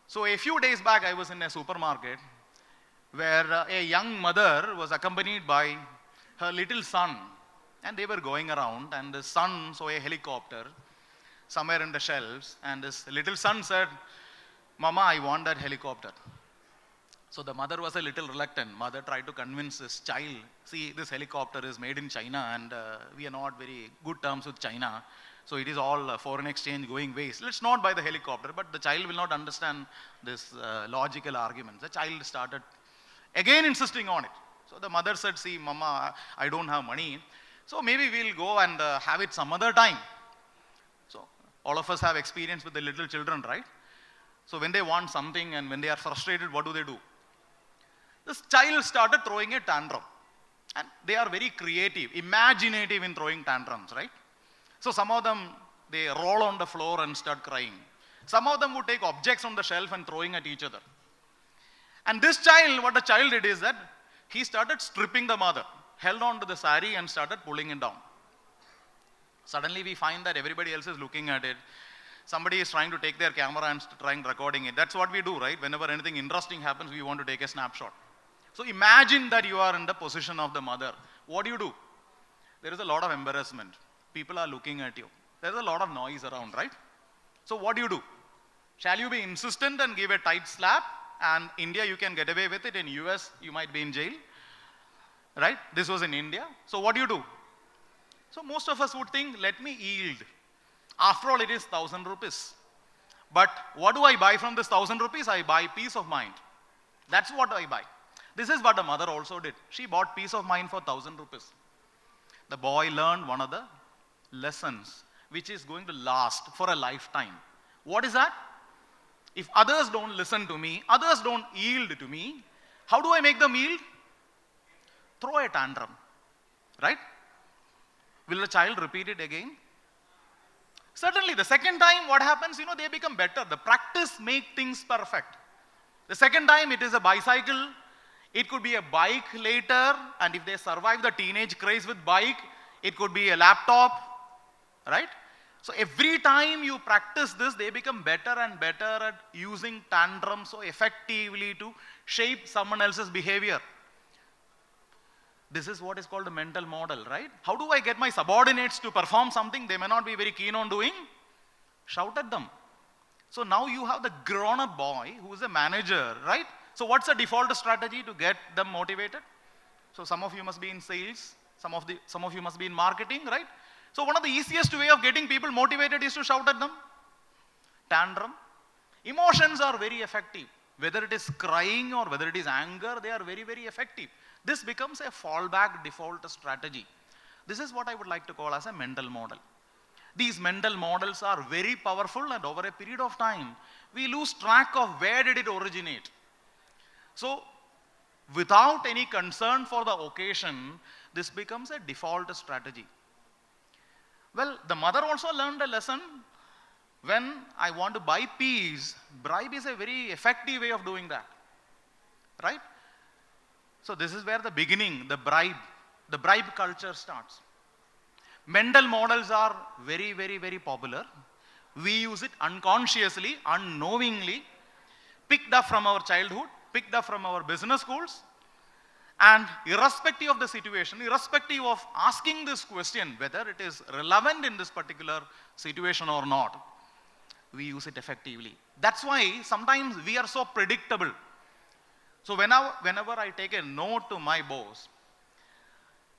So a few days back, I was in a supermarket where a young mother was accompanied by her little son, and they were going around, and the son saw a helicopter somewhere in the shelves, and this little son said, "Mama, I want that helicopter." So the mother was a little reluctant. Mother tried to convince this child, see, this helicopter is made in China, and we are not very good terms with China. So it is all foreign exchange going waste. Let's not buy the helicopter. But the child will not understand this logical arguments. The child started again insisting on it. So the mother said, "See, Mama, I don't have money. So maybe we'll go and have it some other time." So all of us have experience with the little children, right? So when they want something and when they are frustrated, what do? This child started throwing a tantrum. And they are very creative, imaginative in throwing tantrums, right? So some of them, they roll on the floor and start crying. Some of them would take objects on the shelf and throwing at each other. And this child, what the child did is that he started stripping the mother, held on to the sari and started pulling it down. Suddenly we find that everybody else is looking at it. Somebody is trying to take their camera and trying recording it. That's what we do, right? Whenever anything interesting happens, we want to take a snapshot. So imagine that you are in the position of the mother. What do? There is a lot of embarrassment. People are looking at you. There's a lot of noise around, right? So what do? Shall you be insistent and give a tight slap? And India, you can get away with it. In US, you might be in jail, right? This was in India. So what do? So most of us would think, let me yield. After all, it is 1,000 rupees. But what do I buy from this 1,000 rupees? I buy peace of mind. That's what I buy. This is what the mother also did. She bought peace of mind for 1,000 rupees. The boy learned one of the lessons which is going to last for a lifetime. What is that? If others don't listen to me, others don't yield to me, how do I make them yield? Throw a tantrum, right? Will the child repeat it again? Certainly, the second time, what happens? They become better. The practice makes things perfect. The second time, it is a bicycle. It could be a bike later, and if they survive the teenage craze with bike, it could be a laptop, right? So every time you practice this, they become better and better at using tantrums so effectively to shape someone else's behavior. This is what is called a mental model, right? How do I get my subordinates to perform something they may not be very keen on doing? Shout at them. So now you have the grown-up boy who is a manager, right? So what's the default strategy to get them motivated? So some of you must be in sales, some of you must be in marketing, right? So one of the easiest way of getting people motivated is to shout at them. Tantrum. Emotions are very effective. Whether it is crying or whether it is anger, they are very, very effective. This becomes a fallback default strategy. This is what I would like to call as a mental model. These mental models are very powerful, and over a period of time, we lose track of where did it originate. So without any concern for the occasion, this becomes a default strategy. Well, the mother also learned a lesson. When I want to buy peace, bribe is a very effective way of doing that, right? So this is where the beginning, the bribe culture starts. Mental models are very, very, very popular. We use it unconsciously, unknowingly, picked up from our childhood, picked up from our business schools, and irrespective of the situation, irrespective of asking this question, whether it is relevant in this particular situation or not, we use it effectively. That's why sometimes we are so predictable. So whenever I take a note to my boss,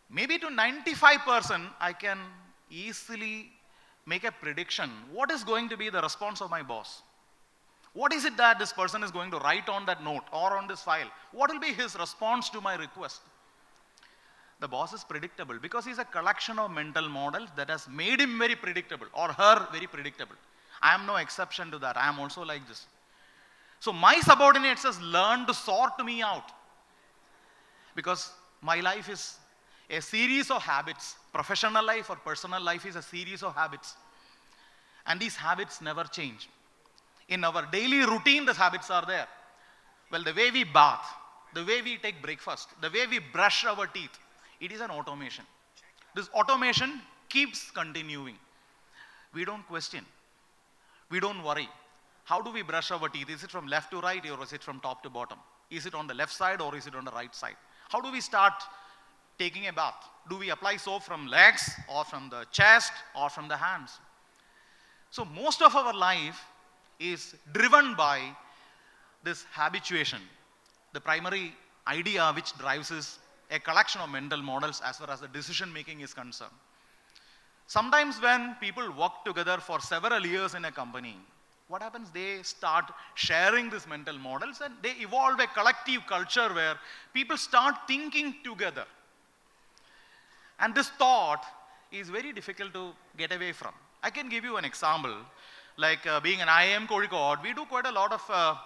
maybe to 95%, I can easily make a prediction. What is going to be the response of my boss? What is it that this person is going to write on that note or on this file? What will be his response to my request? The boss is predictable because he's a collection of mental models that has made him very predictable or her very predictable. I am no exception to that. I am also like this. So my subordinates has learned to sort me out because my life is a series of habits. Professional life or personal life is a series of habits. And these habits never change. In our daily routine, these habits are there. Well, the way we bath, the way we take breakfast, the way we brush our teeth, it is an automation. This automation keeps continuing. We don't question. We don't worry. How do we brush our teeth? Is it from left to right or is it from top to bottom? Is it on the left side or is it on the right side? How do we start taking a bath? Do we apply soap from legs or from the chest or from the hands? So most of our life is driven by this habituation. The primary idea which drives is a collection of mental models as far as the decision making is concerned. Sometimes when people work together for several years in a company, what happens? They start sharing these mental models and they evolve a collective culture where people start thinking together. And this thought is very difficult to get away from. I can give you an example. Like being an IIM Kozhikode, we do quite a lot of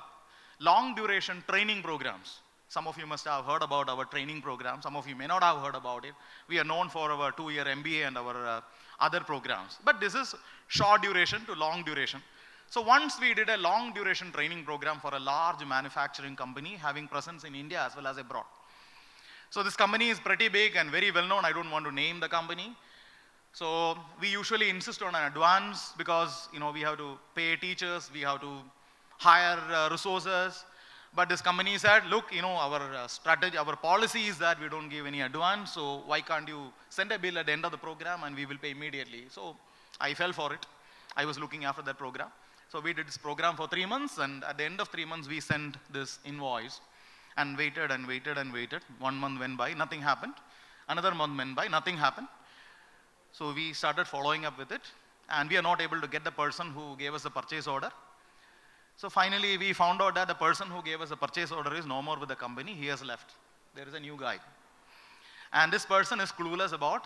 long duration training programs. Some of you must have heard about our training program. Some of you may not have heard about it. We are known for our 2-year MBA and our other programs. But this is short duration to long duration. So once we did a long duration training program for a large manufacturing company having presence in India as well as abroad. So this company is pretty big and very well known. I don't want to name the company. So we usually insist on an advance because we have to pay teachers, we have to hire resources. But this company said, look, our strategy, our policy is that we don't give any advance. So why can't you send a bill at the end of the program and we will pay immediately? So I fell for it. I was looking after that program. So we did this program for 3 months, and at the end of 3 months, we sent this invoice and waited and waited and waited. 1 month went by, nothing happened. Another month went by, nothing happened. So we started following up with it, and we are not able to get the person who gave us the purchase order. So finally, we found out that the person who gave us the purchase order is no more with the company. He has left. There is a new guy. And this person is clueless about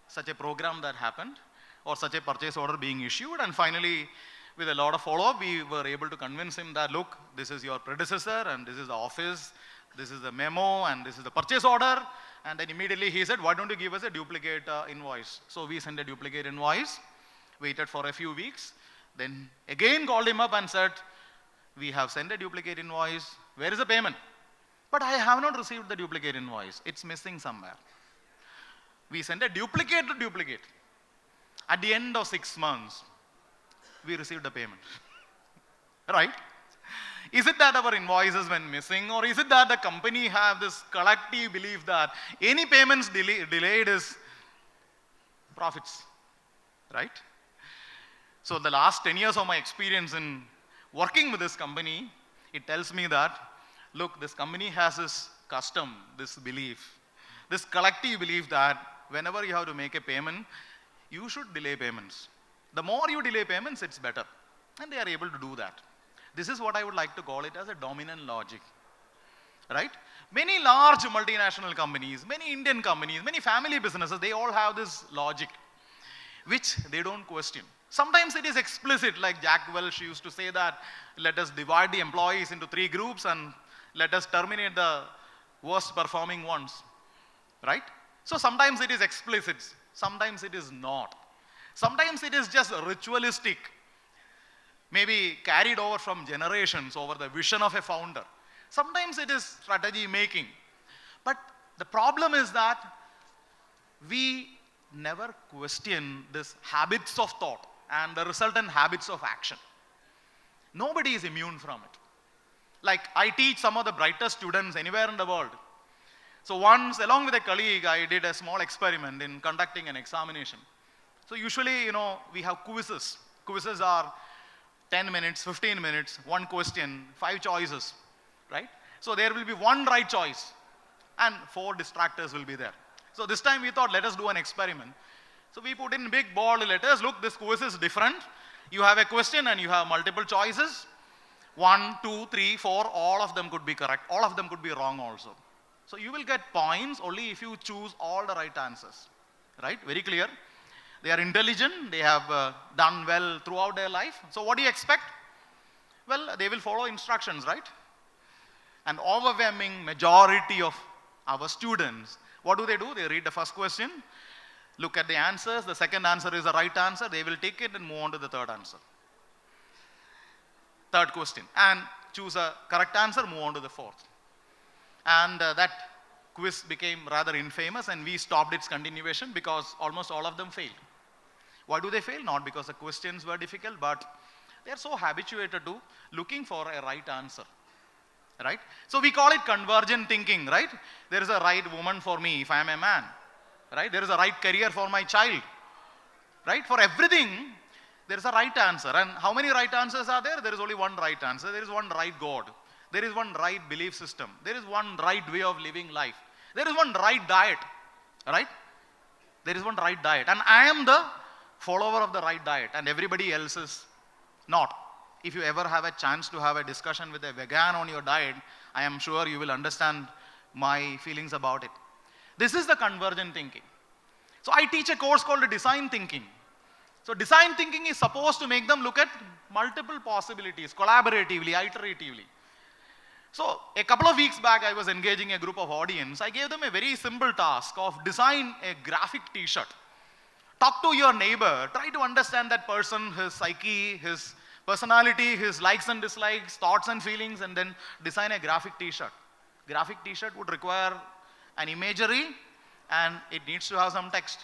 such a program that happened or such a purchase order being issued. And finally, with a lot of follow-up, we were able to convince him that, look, this is your predecessor, and this is the office, this is the memo, and this is the purchase order. And then immediately he said, why don't you give us a duplicate invoice? So we sent a duplicate invoice, waited for a few weeks, then again called him up and said, we have sent a duplicate invoice. Where is the payment? But I have not received the duplicate invoice. It's missing somewhere. We sent a duplicate to duplicate. At the end of 6 months, we received the payment. Right? Is it that our invoices went missing, or is it that the company have this collective belief that any payments delayed is profits? Right? So the last 10 years of my experience in working with this company, it tells me that, look, this company has this custom, this belief, this collective belief that whenever you have to make a payment, you should delay payments. The more you delay payments, it's better. And they are able to do that. This is what I would like to call it as a dominant logic. Right? Many large multinational companies, many Indian companies, many family businesses, they all have this logic, which they don't question. Sometimes it is explicit, like Jack Welch used to say that, let us divide the employees into 3 groups and let us terminate the worst performing ones. Right? So sometimes it is explicit, sometimes it is not. Sometimes it is just ritualistic, maybe carried over from generations over the vision of a founder. Sometimes it is strategy making. But the problem is that we never question these habits of thought and the resultant habits of action. Nobody is immune from it. Like I teach some of the brightest students anywhere in the world. So once, along with a colleague, I did a small experiment in conducting an examination. So usually, we have quizzes. Quizzes are 10 minutes, 15 minutes, 1 question, 5 choices, right? So there will be 1 right choice and 4 distractors will be there. So this time we thought, let us do an experiment. So we put in big bold letters, look, this quiz is different. You have a question and you have multiple choices. 1, 2, 3, 4, all of them could be correct. All of them could be wrong also. So you will get points only if you choose all the right answers. Right? Very clear. They are intelligent. They have done well throughout their life. So what do you expect? Well, they will follow instructions, right? An overwhelming majority of our students, what do? They read the first question, look at the answers. The second answer is the right answer. They will take it and move on to the third answer. Third question, and choose a correct answer, move on to the fourth. And that quiz became rather infamous, and we stopped its continuation because almost all of them failed. Why do they fail? Not because the questions were difficult, but they are so habituated to looking for a right answer. Right? So we call it convergent thinking, right? There is a right woman for me if I am a man. Right? There is a right career for my child. Right? For everything, there is a right answer. And how many right answers are there? There is only one right answer. There is one right God. There is one right belief system. There is one right way of living life. There is one right diet. Right? There is one right diet. And I am the follower of the right diet, and everybody else is not. If you ever have a chance to have a discussion with a vegan on your diet, I am sure you will understand my feelings about it. This is the convergent thinking. So I teach a course called design thinking. So design thinking is supposed to make them look at multiple possibilities, collaboratively, iteratively. So a couple of weeks back, I was engaging a group of audience. I gave them a very simple task of design a graphic t-shirt. Talk to your neighbor, try to understand that person, his psyche, his personality, his likes and dislikes, thoughts and feelings, and then design a graphic t-shirt. Graphic t-shirt would require an imagery, and it needs to have some text.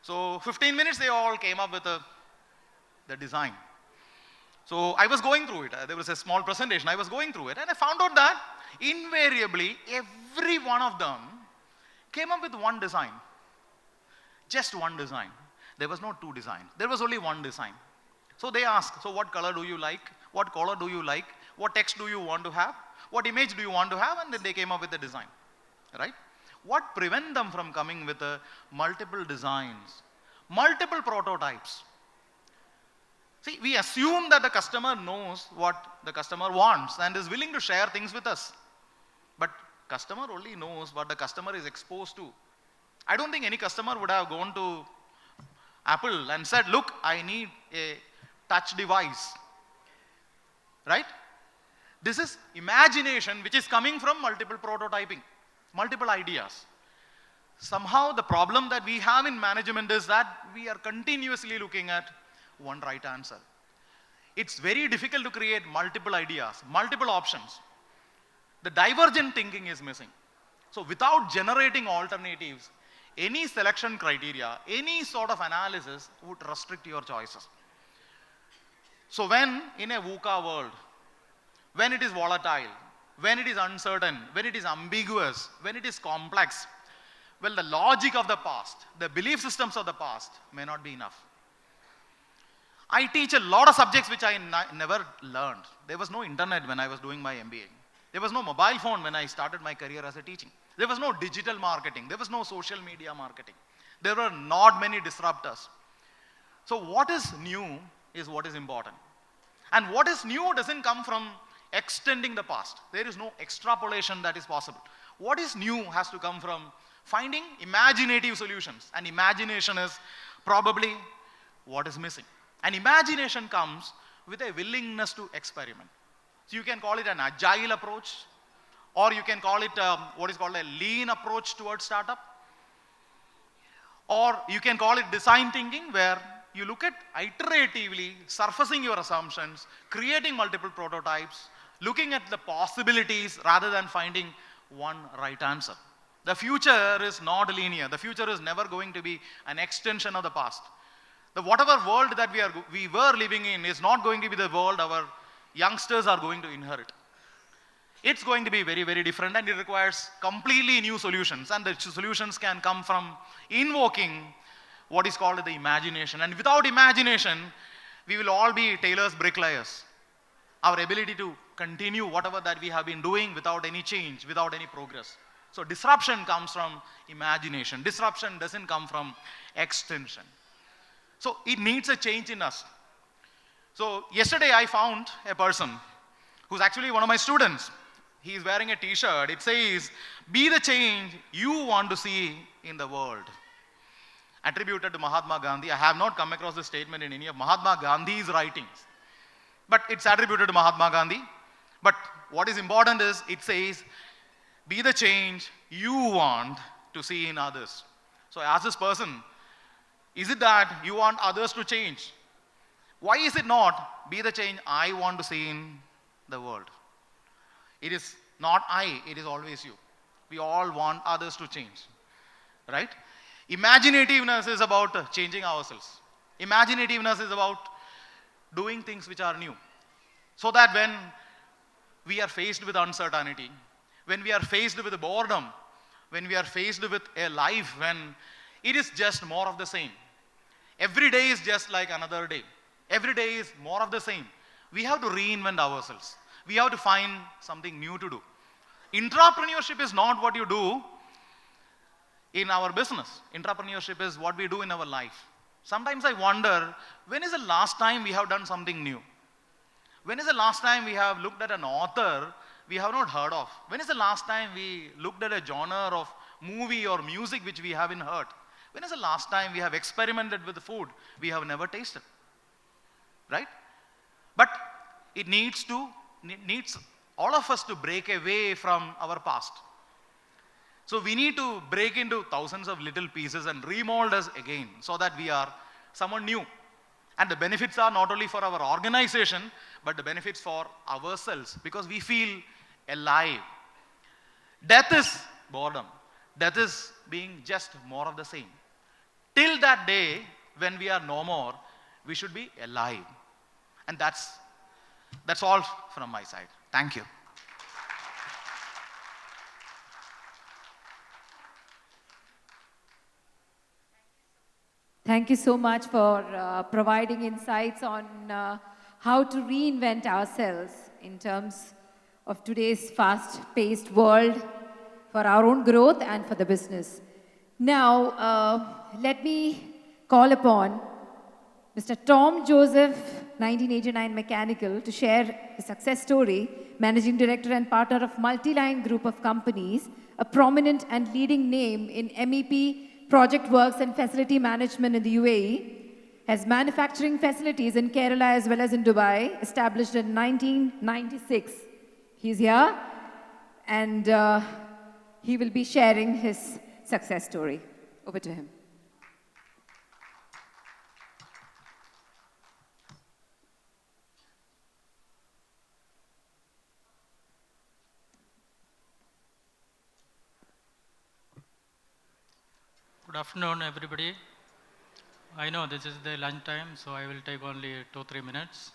So 15 minutes, they all came up with the design. So I was going through it. There was a small presentation. I was going through it, and I found out that invariably, every one of them came up with one design. Just one design. There was no two designs. There was only one design. So they asked, so what color do you like? What color do you like? What text do you want to have? What image do you want to have? And then they came up with the design. Right? What prevent them from coming with multiple designs, multiple prototypes? See, we assume that the customer knows what the customer wants and is willing to share things with us. But customer only knows what the customer is exposed to. I don't think any customer would have gone to Apple and said, look, I need a touch device. Right? This is imagination which is coming from multiple prototyping, multiple ideas. Somehow the problem that we have in management is that we are continuously looking at one right answer. It's very difficult to create multiple ideas, multiple options. The divergent thinking is missing. So without generating alternatives, any selection criteria, any sort of analysis would restrict your choices. So when in a VUCA world, when it is volatile, when it is uncertain, when it is ambiguous, when it is complex, well, the logic of the past, the belief systems of the past may not be enough. I teach a lot of subjects which I never learned. There was no internet when I was doing my MBA. There was no mobile phone when I started my career as a teaching. There was no digital marketing. There was no social media marketing. There were not many disruptors. So what is new is what is important. And what is new doesn't come from extending the past. There is no extrapolation that is possible. What is new has to come from finding imaginative solutions. And imagination is probably what is missing. And imagination comes with a willingness to experiment. So you can call it an agile approach, or you can call it what is called a lean approach towards startup. Or you can call it design thinking, where you look at iteratively surfacing your assumptions, creating multiple prototypes, looking at the possibilities rather than finding one right answer. The future is not linear. The future is never going to be an extension of the past. The whatever world that we were living in is not going to be the world our youngsters are going to inherit. It's going to be very, very different, and it requires completely new solutions. And the solutions can come from invoking what is called the imagination. And without imagination, we will all be tailors, bricklayers. Our ability to continue whatever that we have been doing without any change, without any progress. So disruption comes from imagination. Disruption doesn't come from extension. So it needs a change in us. So yesterday I found a person who's actually one of my students. He's wearing a t-shirt. It says, "Be the change you want to see in the world." Attributed to Mahatma Gandhi. I have not come across this statement in any of Mahatma Gandhi's writings, but it's attributed to Mahatma Gandhi. But what is important is it says, "Be the change you want to see in others." So I ask this person, is it that you want others to change? Why is it not, "Be the change I want to see in the world"? It is not I, it is always you. We all want others to change, right? Imaginativeness is about changing ourselves. Imaginativeness is about doing things which are new. So that when we are faced with uncertainty, when we are faced with boredom, when we are faced with a life when it is just more of the same, every day is just like another day, every day is more of the same, we have to reinvent ourselves. We have to find something new to do. Entrepreneurship is not what you do in our business. Entrepreneurship is what we do in our life. Sometimes I wonder, when is the last time we have done something new? When is the last time we have looked at an author we have not heard of? When is the last time we looked at a genre of movie or music which we haven't heard? When is the last time we have experimented with food we have never tasted? Right? But it needs all of us to break away from our past. So we need to break into thousands of little pieces and remold us again so that we are someone new. And the benefits are not only for our organization, but the benefits for ourselves because we feel alive. Death is boredom. Death is being just more of the same. Till that day when we are no more, we should be alive. And that's all from my side. Thank you. Thank you so much for providing insights on how to reinvent ourselves in terms of today's fast-paced world for our own growth and for the business. Now, let me call upon Mr. Tom Joseph, 1989 Mechanical, to share his success story, Managing Director and partner of Multiline Group of Companies, a prominent and leading name in MEP, project works and facility management in the UAE, has manufacturing facilities in Kerala as well as in Dubai, established in 1996. He's here and he will be sharing his success story. Over to him. Good afternoon, everybody. I know this is the lunch time, so I will take only 2-3 minutes.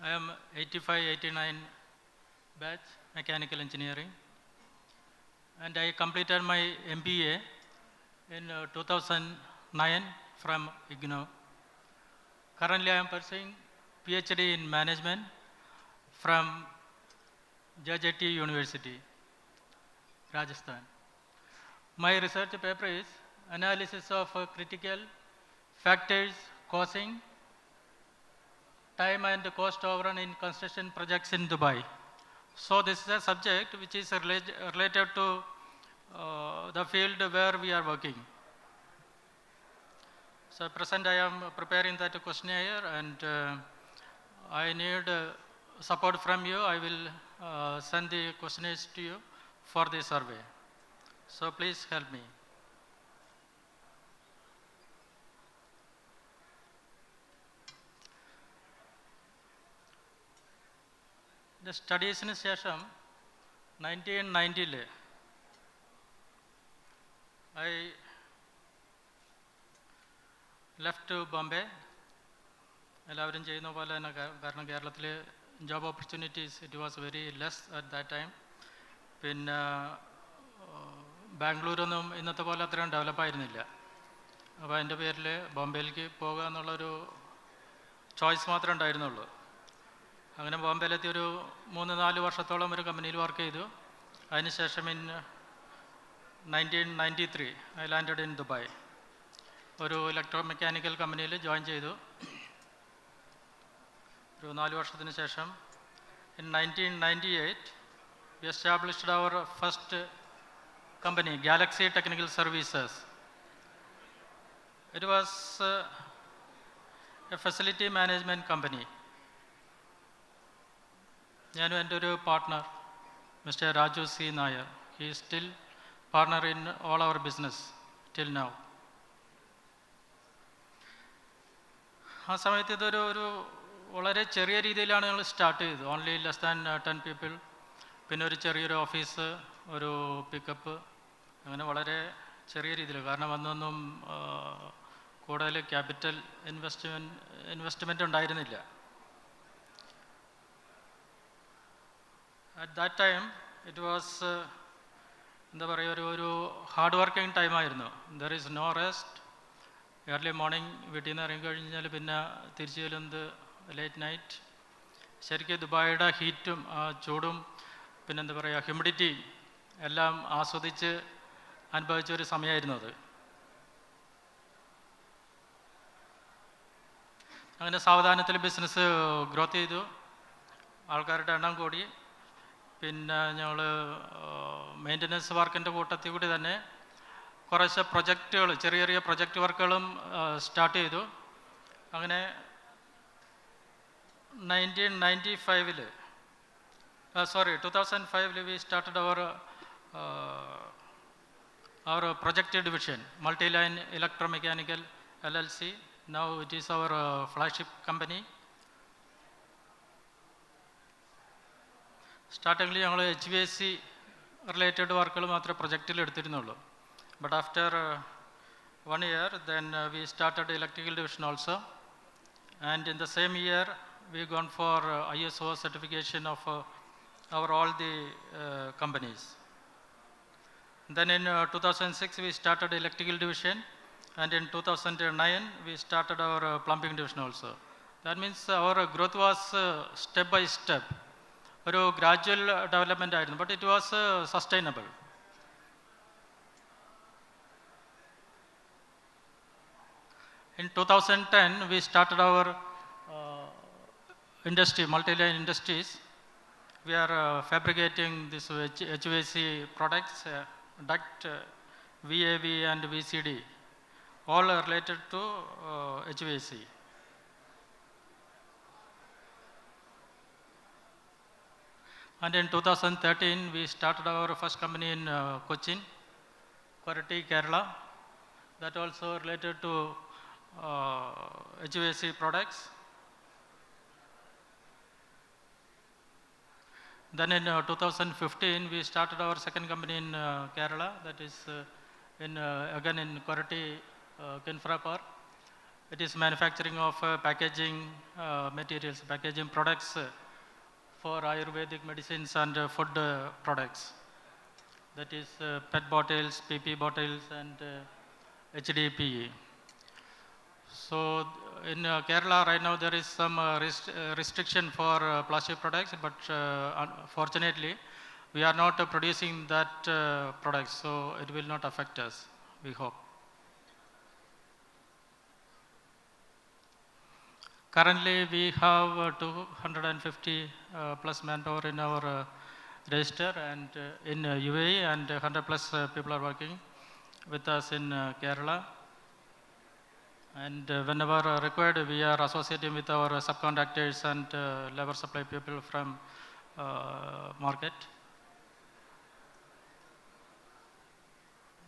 I am 85-89 batch mechanical engineering, and I completed my MBA in 2009 from IGNOU. Currently, I am pursuing PhD in management from Gect University, Rajasthan. My research paper is analysis of critical factors causing time and cost overrun in construction projects in Dubai. So this is a subject which is related to the field where we are working. So at present I am preparing that questionnaire and I need support from you. I will send the questionnaires to you for the survey. So please help me. The studiesന് ശേഷം 1990 I left to Bombay. എല്ലാവരും ചെയ്യുന്ന പോലെ തന്നെ കാരണം കേരളത്തിൽ job opportunities it was very less at that time. പിന്നെ ബാംഗ്ലൂരൊന്നും ഇന്നത്തെ പോലെ അത്രയും ഡെവലപ്പായിരുന്നില്ല. അപ്പോൾ അതിൻ്റെ പേരിൽ ബോംബെയിലേക്ക് പോകുക എന്നുള്ളൊരു ചോയ്സ് മാത്രമേ ഉണ്ടായിരുന്നുള്ളൂ. അങ്ങനെ ബോംബെയിലെത്തി ഒരു 3-4 വർഷത്തോളം ഒരു കമ്പനിയിൽ വർക്ക് ചെയ്തു. അതിനുശേഷം in 1993 I landed in Dubai. ഒരു ഇലക്ട്രോ മെക്കാനിക്കൽ കമ്പനിയിൽ ജോയിൻ ചെയ്തു. ഒരു 4 വർഷത്തിന് ശേഷം in 1998 we established our first company, Galaxy Technical Services. It was a facility management company. ഞാനും എൻ്റെ ഒരു partner mister Raju C Nair, he is still partner in all our business till now. ആ സമയത്ത് ഇതൊരു വളരെ ചെറിയ രീതിയിലാണ് ഞങ്ങൾ സ്റ്റാർട്ട് ചെയ്തത്, ഓൺലി ലെസ് ദാൻ 10 പീപ്പിൾ. പിന്നെ ഒരു ചെറിയൊരു ഓഫീസ്, ഒരു പിക്കപ്പ്, അങ്ങനെ വളരെ ചെറിയ രീതിയിൽ. കാരണം അന്നൊന്നും കൂടുതൽ ക്യാപിറ്റൽ ഇൻവെസ്റ്റ്മെൻറ്റ് ഉണ്ടായിരുന്നില്ല. At that time it was എന്താ പറയുക, ഒരു ഹാർഡ് വർക്കിംഗ് ടൈമായിരുന്നു. There is no rest. Early morning വീട്ടിൽ നിന്ന് ഇറങ്ങി കഴിഞ്ഞാൽ പിന്നെ തിരിച്ചു ചെല്ലുന്നത് ലേറ്റ് നൈറ്റ്. ശരിക്കും ദുബായിയുടെ ഹീറ്റും ചൂടും പിന്നെന്താ പറയുക ഹ്യൂമിഡിറ്റി എല്ലാം ആസ്വദിച്ച് അനുഭവിച്ച ഒരു സമയമായിരുന്നു അത്. അങ്ങനെ സാവധാനത്തിൽ ബിസിനസ് ഗ്രോത്ത് ചെയ്തു, ആൾക്കാരുടെ എണ്ണം കൂടി. പിന്നെ ഞങ്ങൾ മെയിൻ്റനൻസ് വർക്കിൻ്റെ കൂട്ടത്തിൽ കൂടി തന്നെ കുറച്ച് പ്രൊജക്റ്റുകൾ, ചെറിയ ചെറിയ പ്രൊജക്റ്റ് വർക്കുകളും സ്റ്റാർട്ട് ചെയ്തു. അങ്ങനെ 2005 we started our project division, Multi-Line Electromechanical LLC. Now it is our flagship company. സ്റ്റാർട്ടിങ്ങിൽ ഞങ്ങൾ HVAC റിലേറ്റഡ് വർക്കുകൾ മാത്രമേ പ്രൊജക്റ്റിൽ എടുത്തിരുന്നുള്ളൂ. But after 1 year then we started electrical division also, and in the same year we gone for ISO certification of our all the companies. Then in 2006 we started electrical division, and in 2009 we started our plumbing division also. That means our growth was step by step, ഒരു gradual development ആയിരുന്നു, but it was sustainable. In 2010 we started our industry, Multi-Line Industries. We are fabricating this HVAC products, duct, VAV and VCD, all are related to HVAC. And in 2013 we started our first company in Cochin, Korati, Kerala, that also related to HVAC products. Then in 2015 we started our second company in Kerala, that is again in Korati, Kinfra Park. It is manufacturing of packaging materials, packaging products for Ayurvedic medicines and food products. That is PET bottles, PP bottles and HDPE. So in Kerala right now there is some restriction for plastic products, but fortunately we are not producing that product, so it will not affect us, we hope. Currently we have 250 plus manpower in our register, and in UAE, and 100 plus people are working with us in Kerala. And whenever required, we are associating with our subcontractors and labor supply people from market.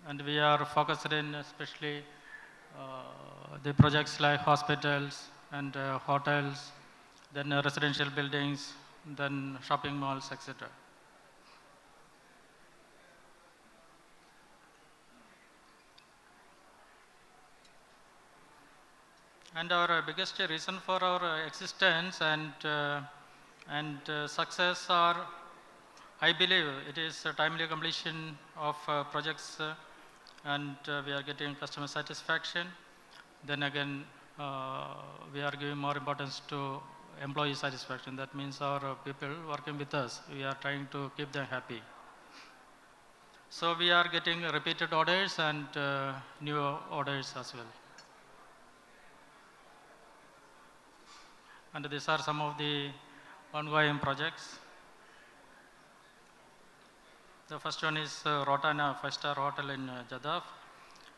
And we are focused in especially the projects like hospitals and hotels, then residential buildings, then shopping malls, etc. And our biggest reason for our existence and success are, I believe, it is a timely completion of projects, and we are getting customer satisfaction. Then again, we are giving more importance to employee satisfaction. That means our people working with us, we are trying to keep them happy. So we are getting repeated orders and new orders as well. and these are some of the ongoing projects. The first one is Rotana 5-star hotel in Jeddah.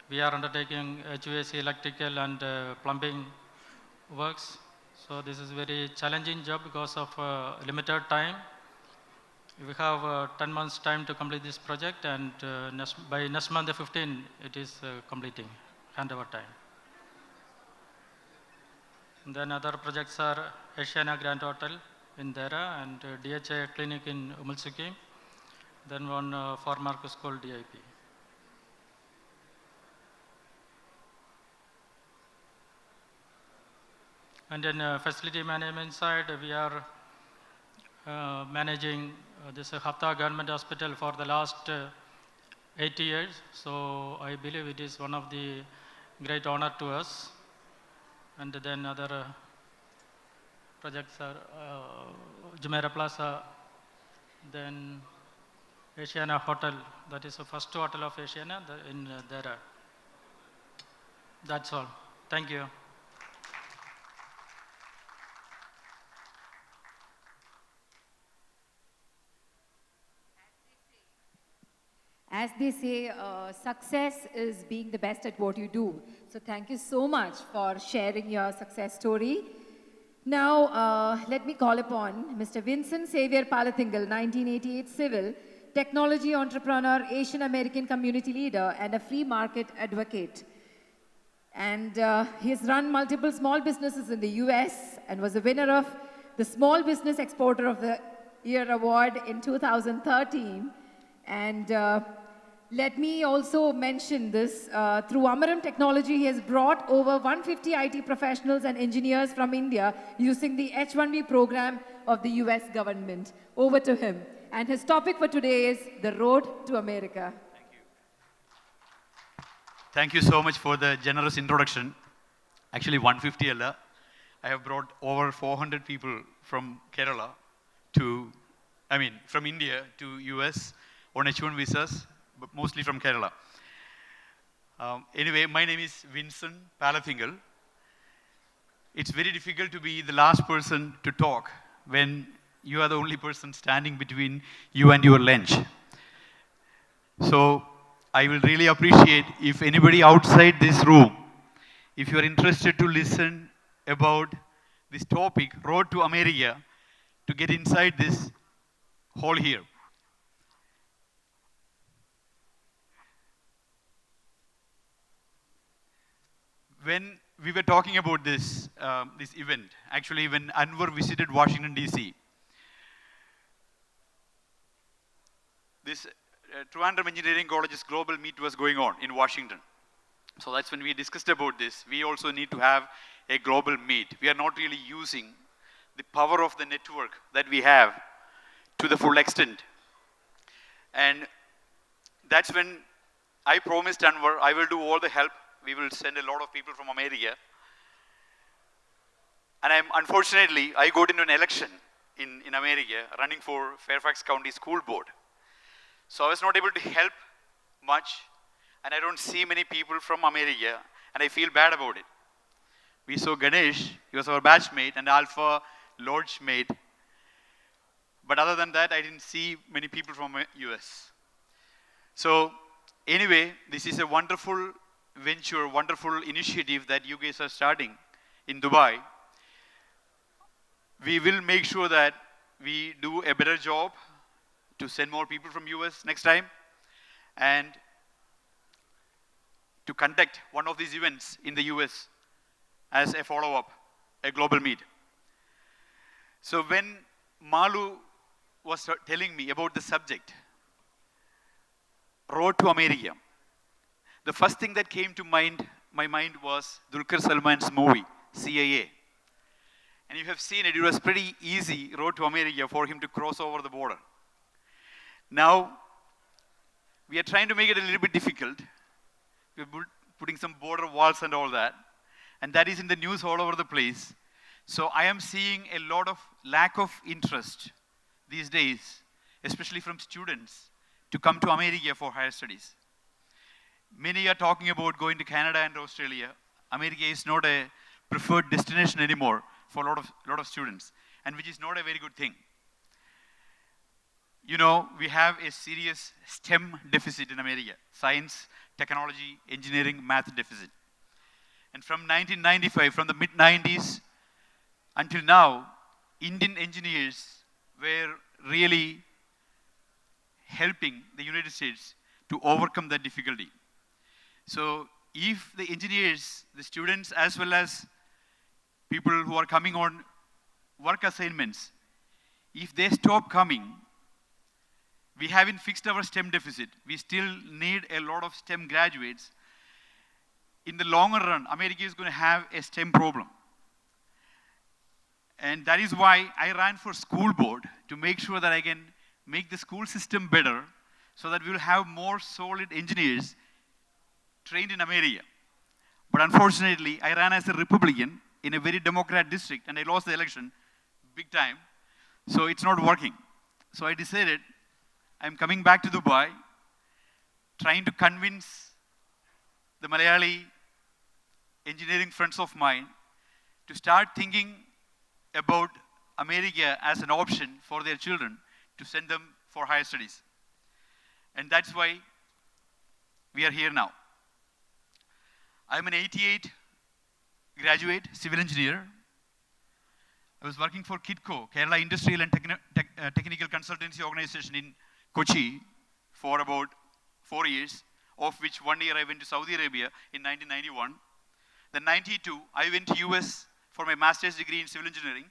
We are undertaking HVAC electrical and plumbing works. So this is very challenging job because of limited time. We have 10 months time to complete this project, and by next month, the 15, it is completing handover time. And then other projects are Asiana Grand Hotel in Dera and DHA Clinic in Umulsuki. Then one Farmark School DIP. And then facility management side, we are managing this Hafta Government Hospital for the last 80 years. So I believe it is one of the great honor to us. And then other projects are Jumeirah Plaza, then Asiana Hotel, that is the first hotel of Asiana in Dera. That's all. Thank you. As they say, success is being the best at what you do. So thank you so much for sharing your success story. Now, let me call upon Mr. Vincent Xavier Palathingal, 1988 civil, technology entrepreneur, Asian American community leader, and a free market advocate. And he has run multiple small businesses in the US and was a winner of the Small Business Exporter of the Year Award in 2013. And let me also mention this. Through Amaram Technology, he has brought over 150 IT professionals and engineers from India using the H-1B program of the US government. Over to him. And his topic for today is the road to America. Thank you so much for the generous introduction. Actually, 150 alla. I have brought over 400 people from Kerala to, from India to US on H1 visas, but mostly from Kerala. Anyway, my name is Vincent Palathingal. It's very difficult to be the last person to talk when you are the only person standing between you and your lunch. So I will really appreciate if anybody outside this room, if you are interested to listen about this topic, Road to America, to get inside this hall here. When we were talking about this, this event, actually when Anwar visited Washington, D.C., this Trivandrum Engineering College's global meet was going on in Washington. So that's when we discussed about this. We also need to have a global meet. We are not really using the power of the network that we have to the full extent. And that's when I promised Anwar, I will do all the help. We will send a lot of people from America. And unfortunately, I got into an election in America, running for Fairfax County School Board. So I was not able to help much, and I don't see many people from America, and I feel bad about it. We saw Ganesh, he was our batchmate, and Alpha Lodge mate. But other than that, I didn't see many people from US. So anyway, this is a wonderful venture, wonderful initiative that you guys are starting in Dubai. We will make sure that we do a better job to send more people from US next time, and to conduct one of these events in the US as a follow-up, a global meet. So when Malu was telling me about the subject, Road to America, the first thing that came to my mind was Dulquer Salman's movie, CIA. And you have seen it, it was pretty easy, Road to America, for him to cross over the border. Now, we are trying to make it a little bit difficult. We're putting some border walls and all that. And that is in the news all over the place. So I am seeing a lot of lack of interest these days, especially from students, to come to America for higher studies. Many are talking about going to Canada and Australia. America is not a preferred destination anymore for a lot of students, and which is not a very good thing. You know, we have a serious STEM deficit in America: science, technology, engineering, math deficit. And from 1995, from the mid-90s until now, Indian engineers were really helping the United States to overcome that difficulty. So if the engineers, the students, as well as people who are coming on work assignments, if they stop coming, we haven't fixed our STEM deficit. We still need a lot of STEM graduates. In the longer run, America is going to have a STEM problem. And that is why I ran for school board, to make sure that I can make the school system better, so that we will have more solid engineers trained in America. But unfortunately, I ran as a Republican in a very Democrat district, and I lost the election big time. So it's not working. So I decided I'm coming back to Dubai, trying to convince the Malayali engineering friends of mine to start thinking about America as an option for their children, to send them for higher studies. And that's why we are here now. I'm an 88 graduate civil engineer. I was working for KITCO, Kerala Industrial and Technical Consultancy Organization in Kochi for about 4 years, of which 1 year I went to Saudi Arabia in 1991. Then 92, I went to US for my master's degree in civil engineering.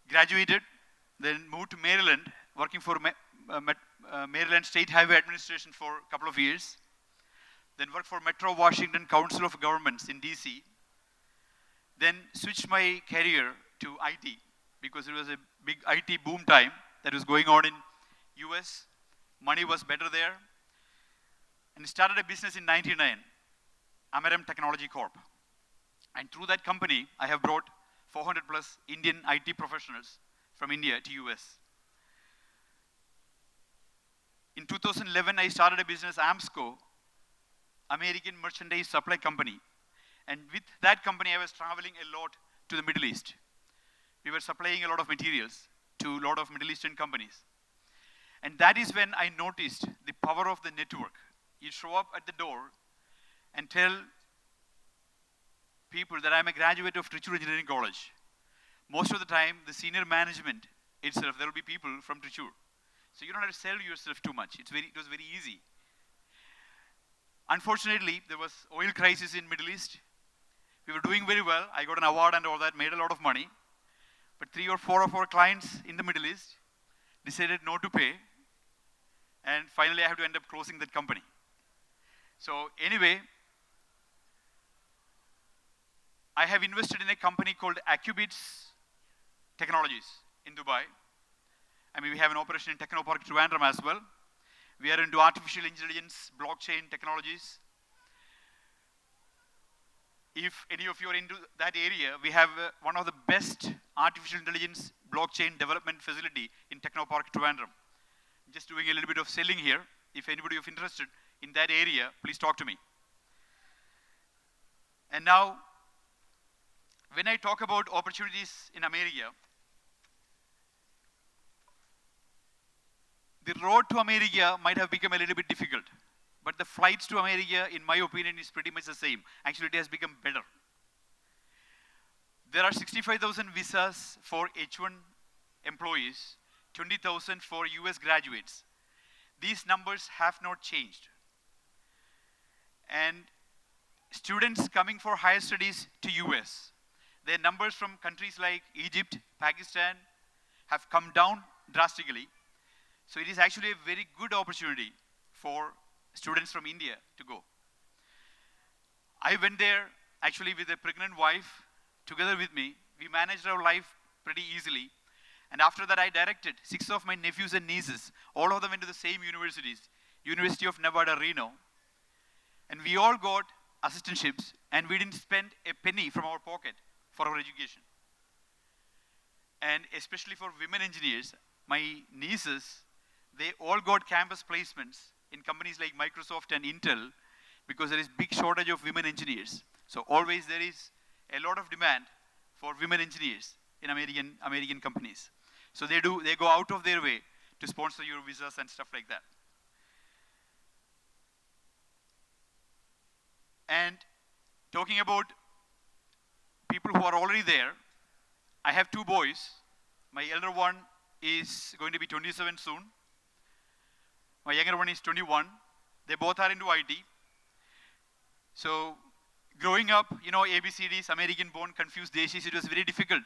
Graduated, then moved to Maryland, working for Maryland State Highway Administration for a couple of years. Then worked for Metro Washington Council of Governments in DC. Then switched my career to IT, because it was a big IT boom time that was going on in US. Money was better there. And started a business in 99, Amaram Technology Corp. And through that company, I have brought 400 plus Indian IT professionals from India to US. In 2011, I started a business, AMSCO, American Merchandise Supply Company. And with that company, I was traveling a lot to the Middle East. We were supplying a lot of materials to a lot of Middle Eastern companies. And that is when I noticed the power of the network. You show up at the door and tell people that I'm a graduate of Trichur Engineering College. Most of the time, the senior management itself, there will be people from Trichur. So you don't have to sell yourself too much. It was very easy. Unfortunately, there was oil crisis in Middle East. We were doing very well. I got an award and all that, made a lot of money. But 3 or 4 of our clients in the Middle East decided not to pay. And finally, I have to end up closing that company. So anyway, I have invested in a company called Accubits Technologies in Dubai. I mean, we have an operation in Technopark Trivandrum as well. We are into artificial intelligence, blockchain technologies. If any of you are into that area, we have one of the best artificial intelligence blockchain development facility in Technopark Trivandrum. Just doing a little bit of selling here. If anybody is interested in that area, please talk to me. And now, when I talk about opportunities in America, the road to America might have become a little bit difficult, but the flights to America, in my opinion, is pretty much the same. Actually, it has become better. There are 65,000 visas for H1 employees, 20,000 for US graduates. These numbers have not changed. And students coming for higher studies to US, their numbers from countries like Egypt, Pakistan have come down drastically. So it is actually a very good opportunity for students from India to go. I went there actually with a pregnant wife together with me. We managed our life pretty easily. And after that, I directed 6 of my nephews and nieces. All of them went to the same universities, University of Nevada, Reno. And we all got assistantships, and we didn't spend a penny from our pocket for our education. And especially for women engineers, my nieces, they all got campus placements in companies like Microsoft and Intel, because there is big shortage of women engineers. So always there is a lot of demand for women engineers in American companies. So they go out of their way to sponsor your visas and stuff like that. And talking about people who are already there, I have two boys. My elder one is going to be 27 soon. My younger one is 21. They both are into IT. So growing up, you know, ABCDs, American born, confused Deshis, it was very difficult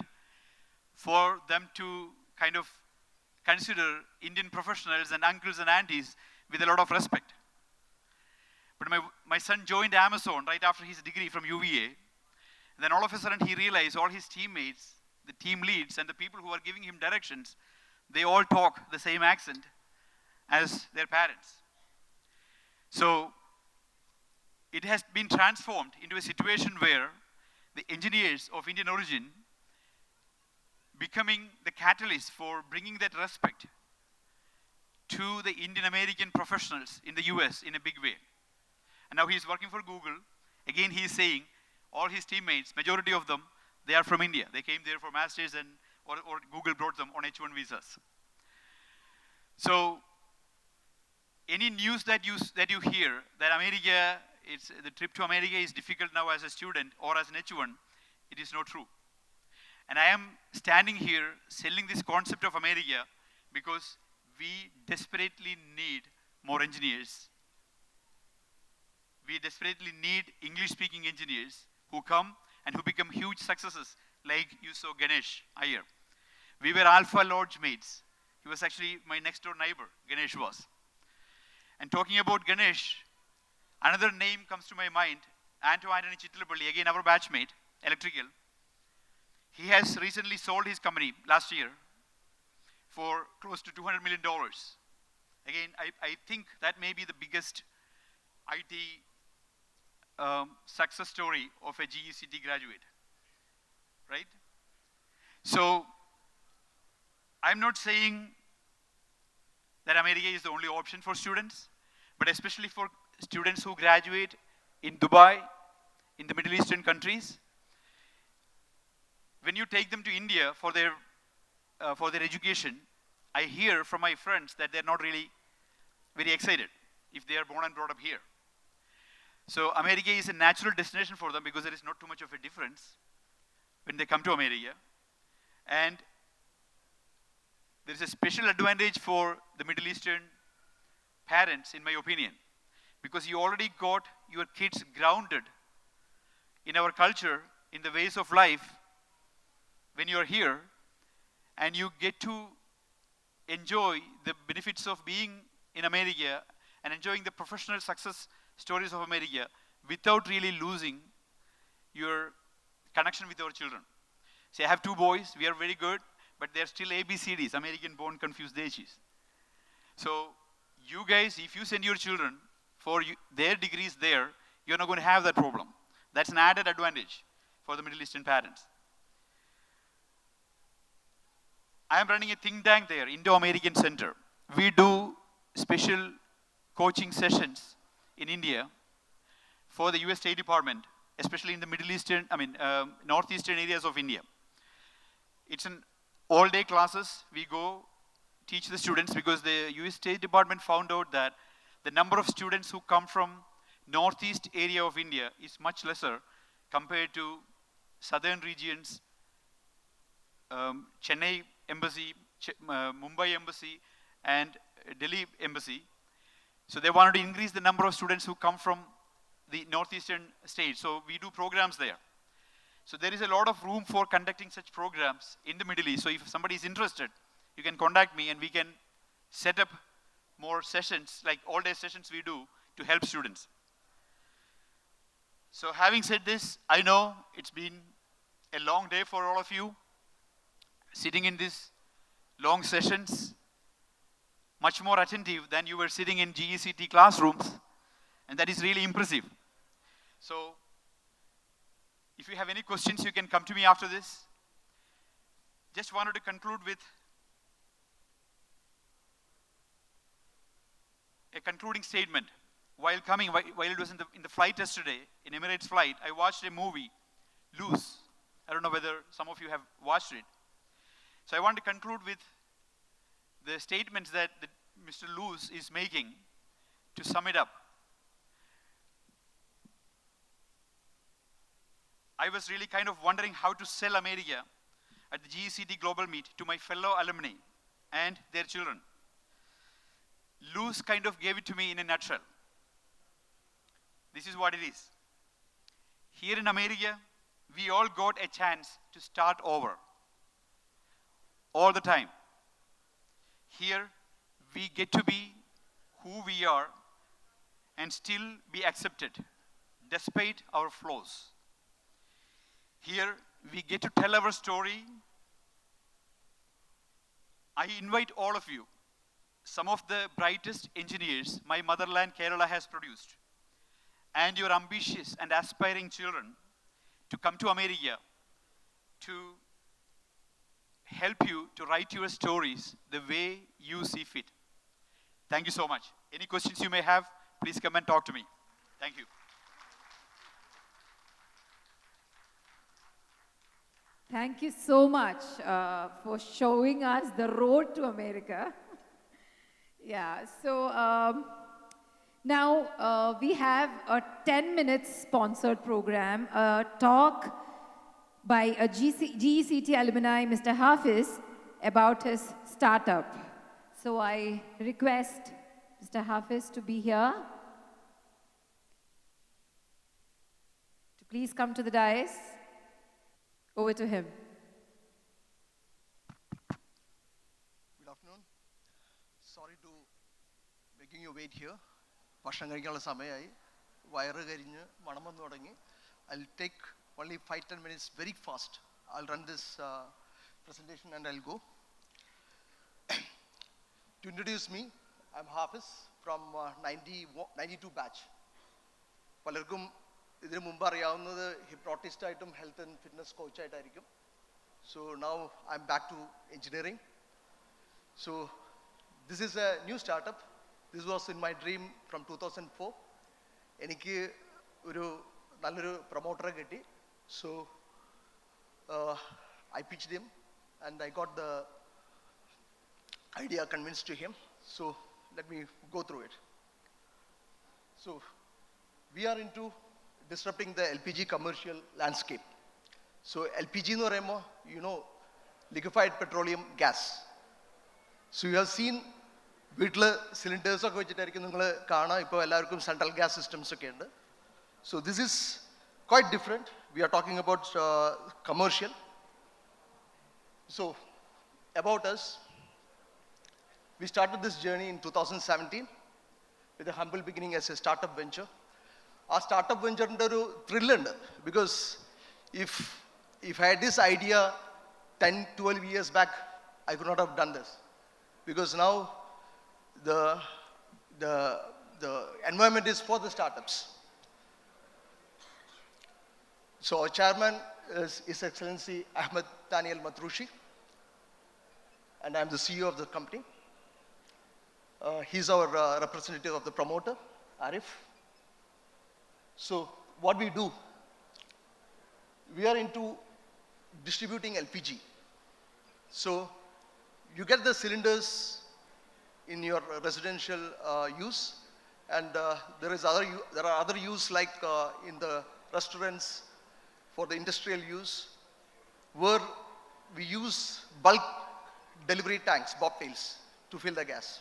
for them to kind of consider Indian professionals and uncles and aunties with a lot of respect. But my son joined Amazon right after his degree from UVA. Then all of a sudden he realized all his teammates, the team leads, and the people who are giving him directions, they all talk the same accent as their parents. So it has been transformed into a situation where the engineers of Indian origin becoming the catalyst for bringing that respect to the Indian American professionals in the US in a big way. And now he's working for Google. Again, he's saying all his teammates, majority of them, they are from India. They came there for masters or Google brought them on H1 visas. So any news that you hear that America, the trip to America is difficult now as a student or as an H1, it is not true. And I am standing here selling this concept of America because we desperately need more engineers. We desperately need English-speaking engineers who come and who become huge successes, like you saw Ganesh Iyer. We were Alpha Lodge mates. He was actually my next door neighbor, Ganesh was. And talking about Ganesh, another name comes to my mind, Anthony Chittilapalli, again our batchmate, electrical. He has recently sold his company last year for close to $200 million. Again, I think that may be the biggest IT success story of a GECT graduate, right? So I'm not saying that America is the only option for students, but especially for students who graduate in Dubai, in the Middle Eastern countries. When you take them to India for their education, I hear from my friends that they're not really very excited if they are born and brought up here. So America is a natural destination for them because there is not too much of a difference when they come to America. And there is a special advantage for the Middle Eastern parents, in my opinion, because you already got your kids grounded in our culture, in the ways of life when you're here, and you get to enjoy the benefits of being in America and enjoying the professional success stories of America without really losing your connection with our children. See, I have two boys, we are very good, but they're still ABCDs, American born confused Deshis. So you guys, if you send your children for their degrees there, you're not going to have that problem. That's an added advantage for the Middle Eastern parents. I am running a think tank there, Indo-American Center. We do special coaching sessions in India for the US State Department, especially in the northeastern areas of India. It's an all-day classes. We go teach the students because the US State Department found out that the number of students who come from northeast area of India is much lesser compared to southern regions, Chennai Embassy, Mumbai Embassy, and Delhi Embassy. So they wanted to increase the number of students who come from the northeastern states. So we do programs there. So there is a lot of room for conducting such programs in the Middle East. So if somebody is interested, you can contact me and we can set up more sessions, like all-day sessions we do to help students. So having said this, I know it's been a long day for all of you, sitting in these long sessions, much more attentive than you were sitting in GECT classrooms, and that is really impressive. So if you have any questions, you can come to me after this. Just wanted to conclude with a concluding statement. While it was in the flight yesterday, in Emirates flight, I watched a movie, Loose. I don't know whether some of you have watched it. So I want to conclude with the statements that Mr. Luz is making to sum it up. I was really kind of wondering how to sell America at the GECT Global Meet to my fellow alumni and their children. Luz kind of gave it to me in a nutshell. This is what it is. Here in America, we all got a chance to start over. All the time. Here, we get to be who we are and still be accepted, despite our flaws. Here, we get to tell our story. I invite all of you, some of the brightest engineers my motherland Kerala has produced, and your ambitious and aspiring children to come to America to help you to write your stories the way you see fit. Thank you so much. Any questions you may have, please come and talk to me. Thank you. Thank you so much for showing us the road to America. Yeah, so now we have a 10-minute sponsored program, a talk by a GECT alumni, Mr. Hafiz, about his startup. So I request Mr. Hafiz to be here. To please come to the dais. Over to him. Good afternoon. Sorry to making you wait here. ഭക്ഷണം കഴിക്കാനുള്ള സമയമായി വയറ് കരിഞ്ഞ് മണം വന്നു തുടങ്ങി. I'll take only 5-10 minutes very fast. I'll run this presentation and I'll go. To introduce me, I'm Hafiz from 92 batch. പലർക്കും ഇതിനു മുമ്പ് അറിയാവുന്നത് ഹിപ്നോട്ടിസ്റ്റ് ആയിട്ടും ഹെൽത്ത് ആൻഡ് ഫിറ്റ്നസ് കോച്ചായിട്ടായിരിക്കും. So now I'm back to engineering. So this is a new startup. This was in my dream from 2004. എനിക്ക് ഒരു നല്ലൊരു പ്രൊമോട്ടറെ കിട്ടി. So I pitched him and I got the idea convinced to him. So let me go through it. So we are into disrupting the LPG commercial landscape. So LPG എന്ന് പറയുമ്പോൾ you know liquefied petroleum gas. So you have seen വീട്ടിൽ സിലിണ്ടേഴ്സൊക്കെ വെച്ചിട്ടായിരിക്കും നിങ്ങൾ കാണാം. ഇപ്പോൾ എല്ലാവർക്കും central gas systems ഒക്കെ ഉണ്ട്. So this is quite different. We are talking about commercial. So about us, we started this journey in 2017 with a humble beginning as a startup venture. Our startup venture is a thrill because if I had this idea 10-12 years back, I could not have done this. Because now the environment is for the startups. So our chairman is His Excellency Ahmed Daniel Matrushi, and I'm the CEO of the company. He's our representative of the promoter, Arif. So what we do, we are into distributing LPG. So you get the cylinders in your residential use, and there are other use like in the restaurants for the industrial use, where we use bulk delivery tanks, bobtails, to fill the gas.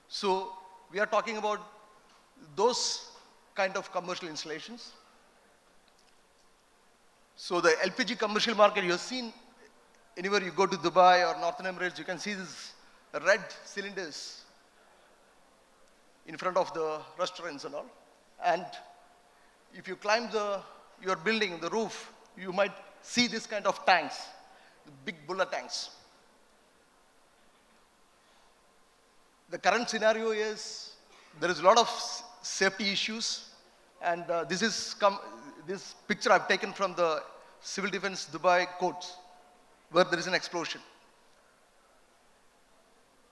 So we are talking about those kind of commercial installations. So the LPG commercial market, you have seen anywhere you go to Dubai or Northern Emirates, you can see these red cylinders in front of the restaurants and all. And if you climb your building, the roof, you might see this kind of tanks, the big bullet tanks. The current scenario is there is a lot of safety issues, and this picture I've taken from the Civil Defense Dubai courts, where there is an explosion.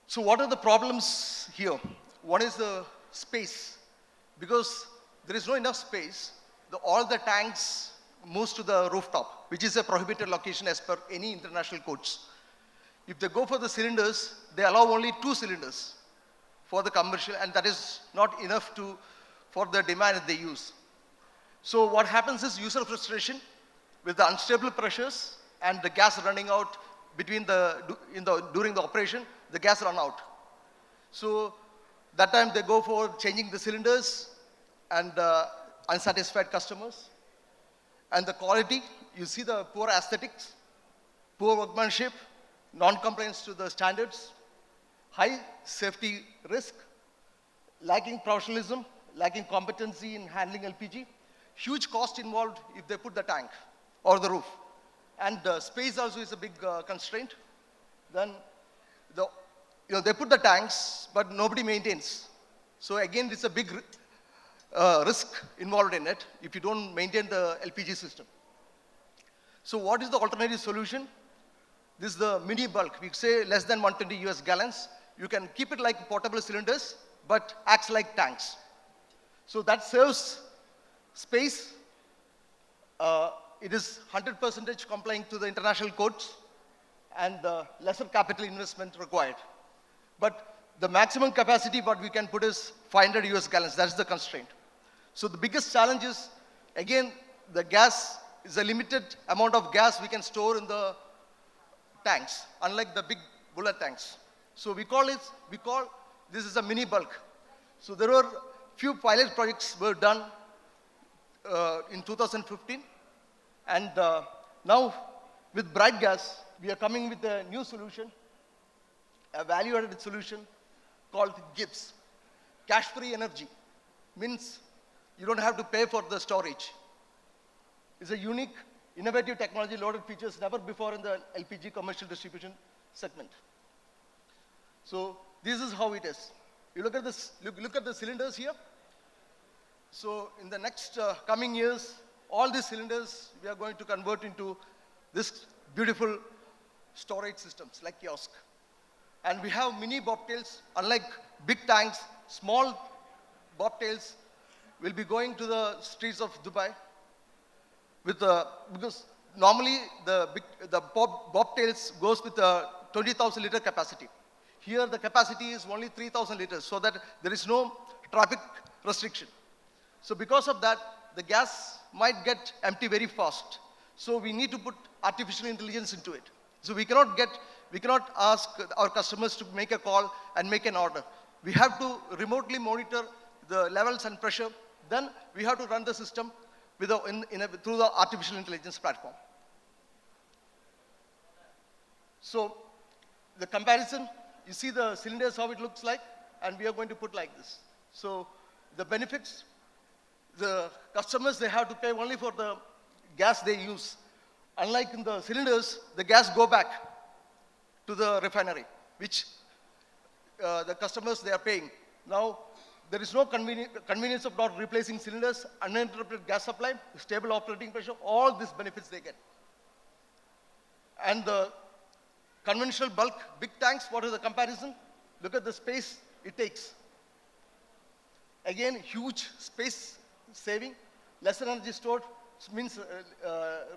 So what are the problems here? One is the space, because there is no enough space. All the tanks moves to the rooftop, which is a prohibited location as per any international codes. If they go for the cylinders, they allow only 2 cylinders for the commercial, and that is not enough for the demand that they use. So what happens is user frustration with the unstable pressures and the gas running out during the operation, the gas run out. So that time they go for changing the cylinders and unsatisfied customers. And the quality, you see the poor aesthetics, poor workmanship, non-compliance to the standards, high safety risk, lacking professionalism, lacking competency in handling LPG, huge cost involved if they put the tank or the roof. And space also is a big constraint. Then they put the tanks, but nobody maintains. So again, it's a big risk involved in it if you don't maintain the LPG system. So what is the alternative solution? This is the mini bulk. We say less than 120 US gallons. You can keep it like portable cylinders, but acts like tanks. So that saves space. It is 100% complying to the international codes and lesser capital investment required. But the maximum capacity what we can put is 500 US gallons. That's the constraint. So the biggest challenge is, again, the gas is a limited amount of gas we can store in the tanks, unlike the big bullet tanks. So we call this is a mini bulk. So there were few pilot projects were done in 2015. And now with bright gas, we are coming with a new solution, a value-added solution called Gect. Cash-free energy means you don't have to pay for the storage. It's a unique, innovative technology, loaded features never before in the LPG commercial distribution segment. So this is how it is. You look at this, look at the cylinders here. So in the next coming years, all these cylinders we are going to convert into this beautiful storage systems like kiosk. And we have mini bobtails, unlike big tanks, small bobtails will be going to the streets of Dubai because normally the bobtails goes with a 20,000 liter capacity. Here the capacity is only 3,000 liters, so that there is no traffic restriction. So because of that, the gas might get empty very fast. So we need to put artificial intelligence into it. So we cannot ask our customers to make a call and make an order. We have to remotely monitor the levels and pressure. Then we have to run the system through the artificial intelligence platform. So the comparison, you see the cylinders, how it looks like, and we are going to put like this. So the benefits, the customers, they have to pay only for the gas they use. Unlike in the cylinders, the gas go back to the refinery, which the customers, they are paying. Now, there is no convenience of not replacing cylinders, uninterrupted gas supply, stable operating pressure, all these benefits they get. And the conventional bulk, big tanks, what is the comparison? Look at the space it takes. Again, huge space saving, less energy stored, means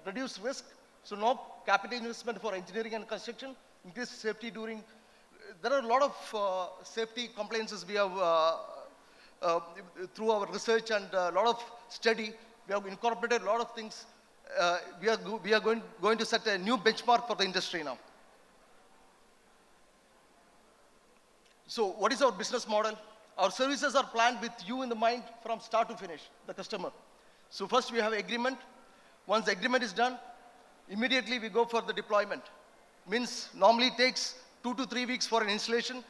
reduced risk. So no capital investment for engineering and construction, increased safety during, there are a lot of safety compliances we have through our research and a lot of study, we have incorporated a lot of things. We are going to set a new benchmark for the industry now. So what is our business model? Our services are planned with you in the mind from start to finish, the customer. So first we have agreement. Once the agreement is done, immediately we go for the deployment. Means normally it takes 2 to 3 weeks for an installation.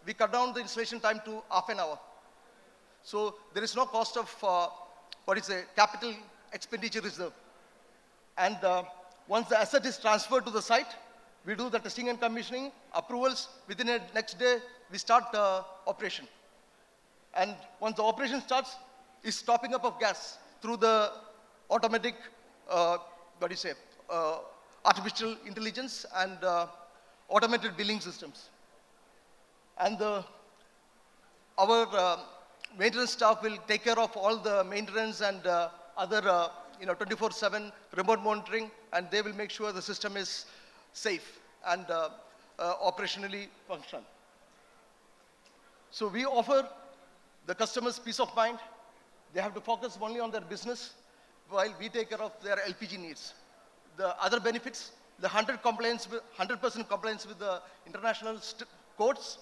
We cut down the installation time to half an hour. So there is no cost of capital expenditure reserve. And once the asset is transferred to the site, we do the testing and commissioning, approvals. Within the next day, we start operation. And once the operation starts, is topping up of gas through the automatic, artificial intelligence and automated billing systems. And our maintenance staff will take care of all the maintenance and other you know, 24/7 remote monitoring, and they will make sure the system is safe and operationally functional. So we offer the customers peace of mind. They have to focus only on their business while we take care of their LPG needs. The other benefits, the 100% compliance with the international codes,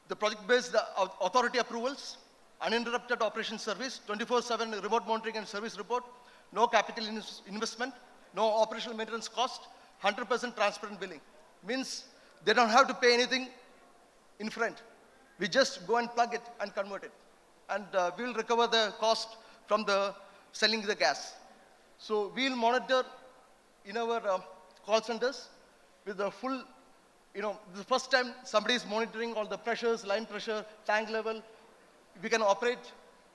the project-based authority approvals, uninterrupted operation service, 24/7 remote monitoring and service report, no capital investment, no operational maintenance cost, 100% transparent billing. Means they don't have to pay anything in front. We just go and plug it and convert it. And we'll recover the cost from the selling the gas. So we'll monitor in our call centers with the full, you know, the first time somebody is monitoring all the pressures, line pressure, tank level, we can operate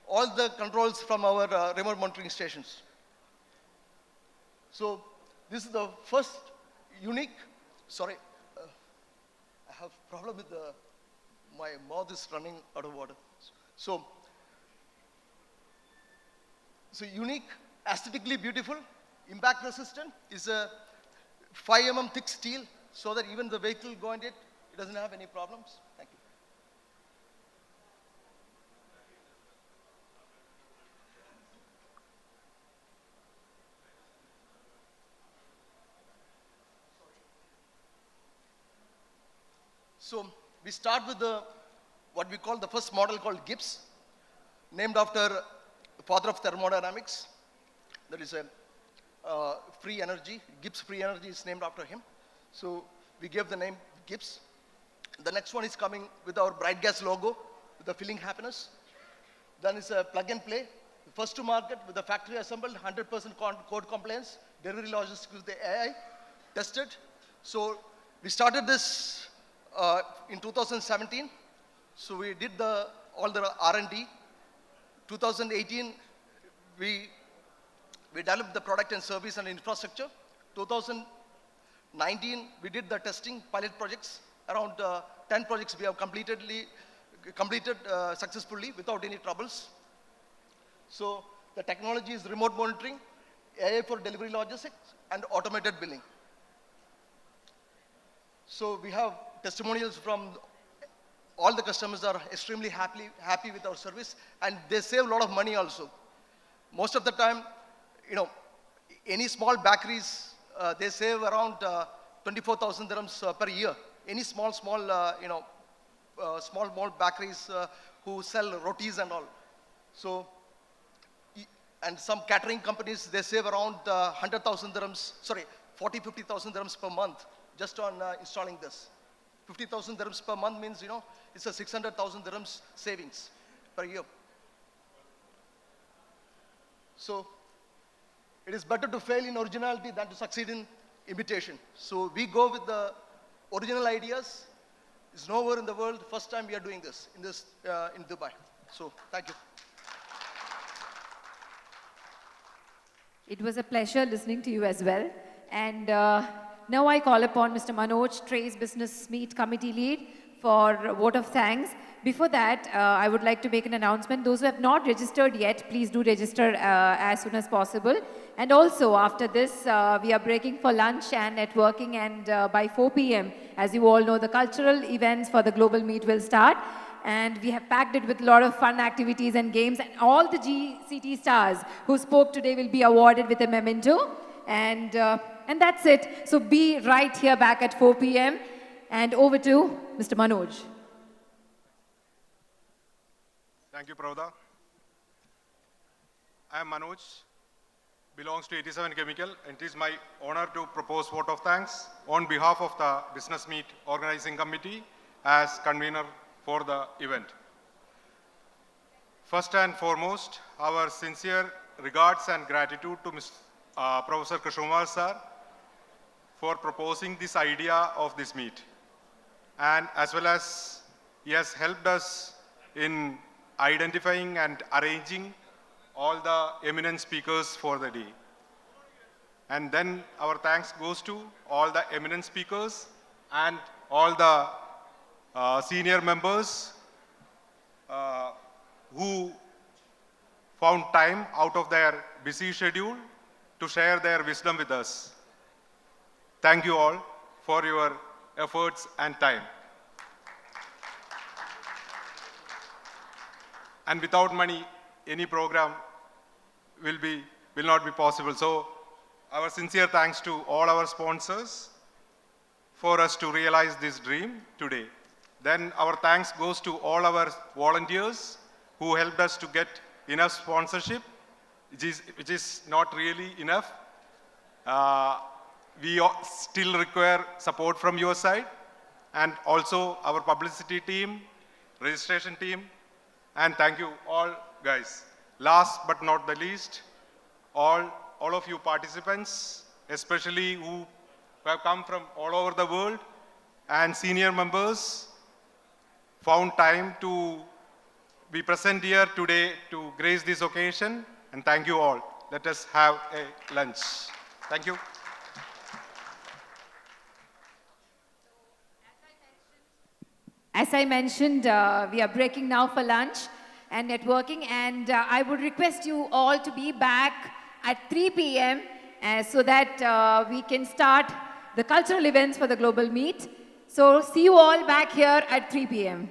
all the controls from our remote monitoring stations. So this is the first unique, sorry, I have problem with my mouth is running out of water. So unique, aesthetically beautiful, impact resistant is a 5 mm thick steel so that even the vehicle going it doesn't have any problems. Thank you. So we start with what we call the first model called Gibbs, named after the father of thermodynamics. That is a free energy. Gibbs free energy is named after him. So we gave the name Gibbs. The next one is coming with our bright gas logo, with the filling happiness. Then it's a plug and play. The first to market with the factory assembled, 100% code compliance, delivery logistics with the AI, tested. So we started this in 2017. So we did all the R&D. 2018, we developed the product and service and infrastructure. 2019, we did the testing, pilot projects. Around 10 projects we have completed successfully without any troubles. So the technology is remote monitoring, AI for delivery logistics, and automated billing. So we have testimonials from all the customers are extremely happy with our service, and they save a lot of money also. Most of the time, you know, any small bakeries, they save around 24,000 dirhams per year. Any small bakeries who sell rotis and all. So, and some catering companies, they save around 100,000 dirhams, sorry, 50,000 dirhams per month just on installing this. 50,000 dirhams per month means, you know, it's a 600,000 dirhams savings per year. So it is better to fail in originality than to succeed in imitation. So we go with the original ideas. It's nowhere in the world. First time we are doing this in Dubai. So thank you. It was a pleasure listening to you as well. And now I call upon Mr. Manoj, Trace Business Meet Committee Lead, for a vote of thanks. Before that, I would like to make an announcement. Those who have not registered yet, please do register as soon as possible. And also, after this, we are breaking for lunch and networking, and by 4 p.m., as you all know, the cultural events for the global meet will start. And we have packed it with a lot of fun activities and games, and all the GCT stars who spoke today will be awarded with a memento. And that's it. So be right here back at 4 p.m. And over to Mr. Manoj. Thank you, Pravda. I am Manoj, belongs to 87 Chemical, and it is my honor to propose vote of thanks on behalf of the Business Meet Organizing Committee as convener for the event. First and foremost, our sincere regards and gratitude to Professor Krishnomar sir for proposing this idea of this meet. And as well as he has helped us in identifying and arranging all the eminent speakers for the day. And then our thanks goes to all the eminent speakers and all the senior members who found time out of their busy schedule to share their wisdom with us. Thank you all for your efforts and time. And without money, any program will not be possible. So our sincere thanks to all our sponsors for us to realize this dream today. Then our thanks goes to all our volunteers who helped us to get enough sponsorship, which is not really enough. We still require support from your side, and also our publicity team, registration team, and thank you all guys. Last but not the least, all of you participants, especially who have come from all over the world, and senior members, found time to be present here today to grace this occasion, and thank you all. Let us have a lunch. Thank you. As I mentioned, we are breaking now for lunch and networking, and I would request you all to be back at 3 p.m. So that we can start the cultural events for the global meet. So see you all back here at 3 p.m.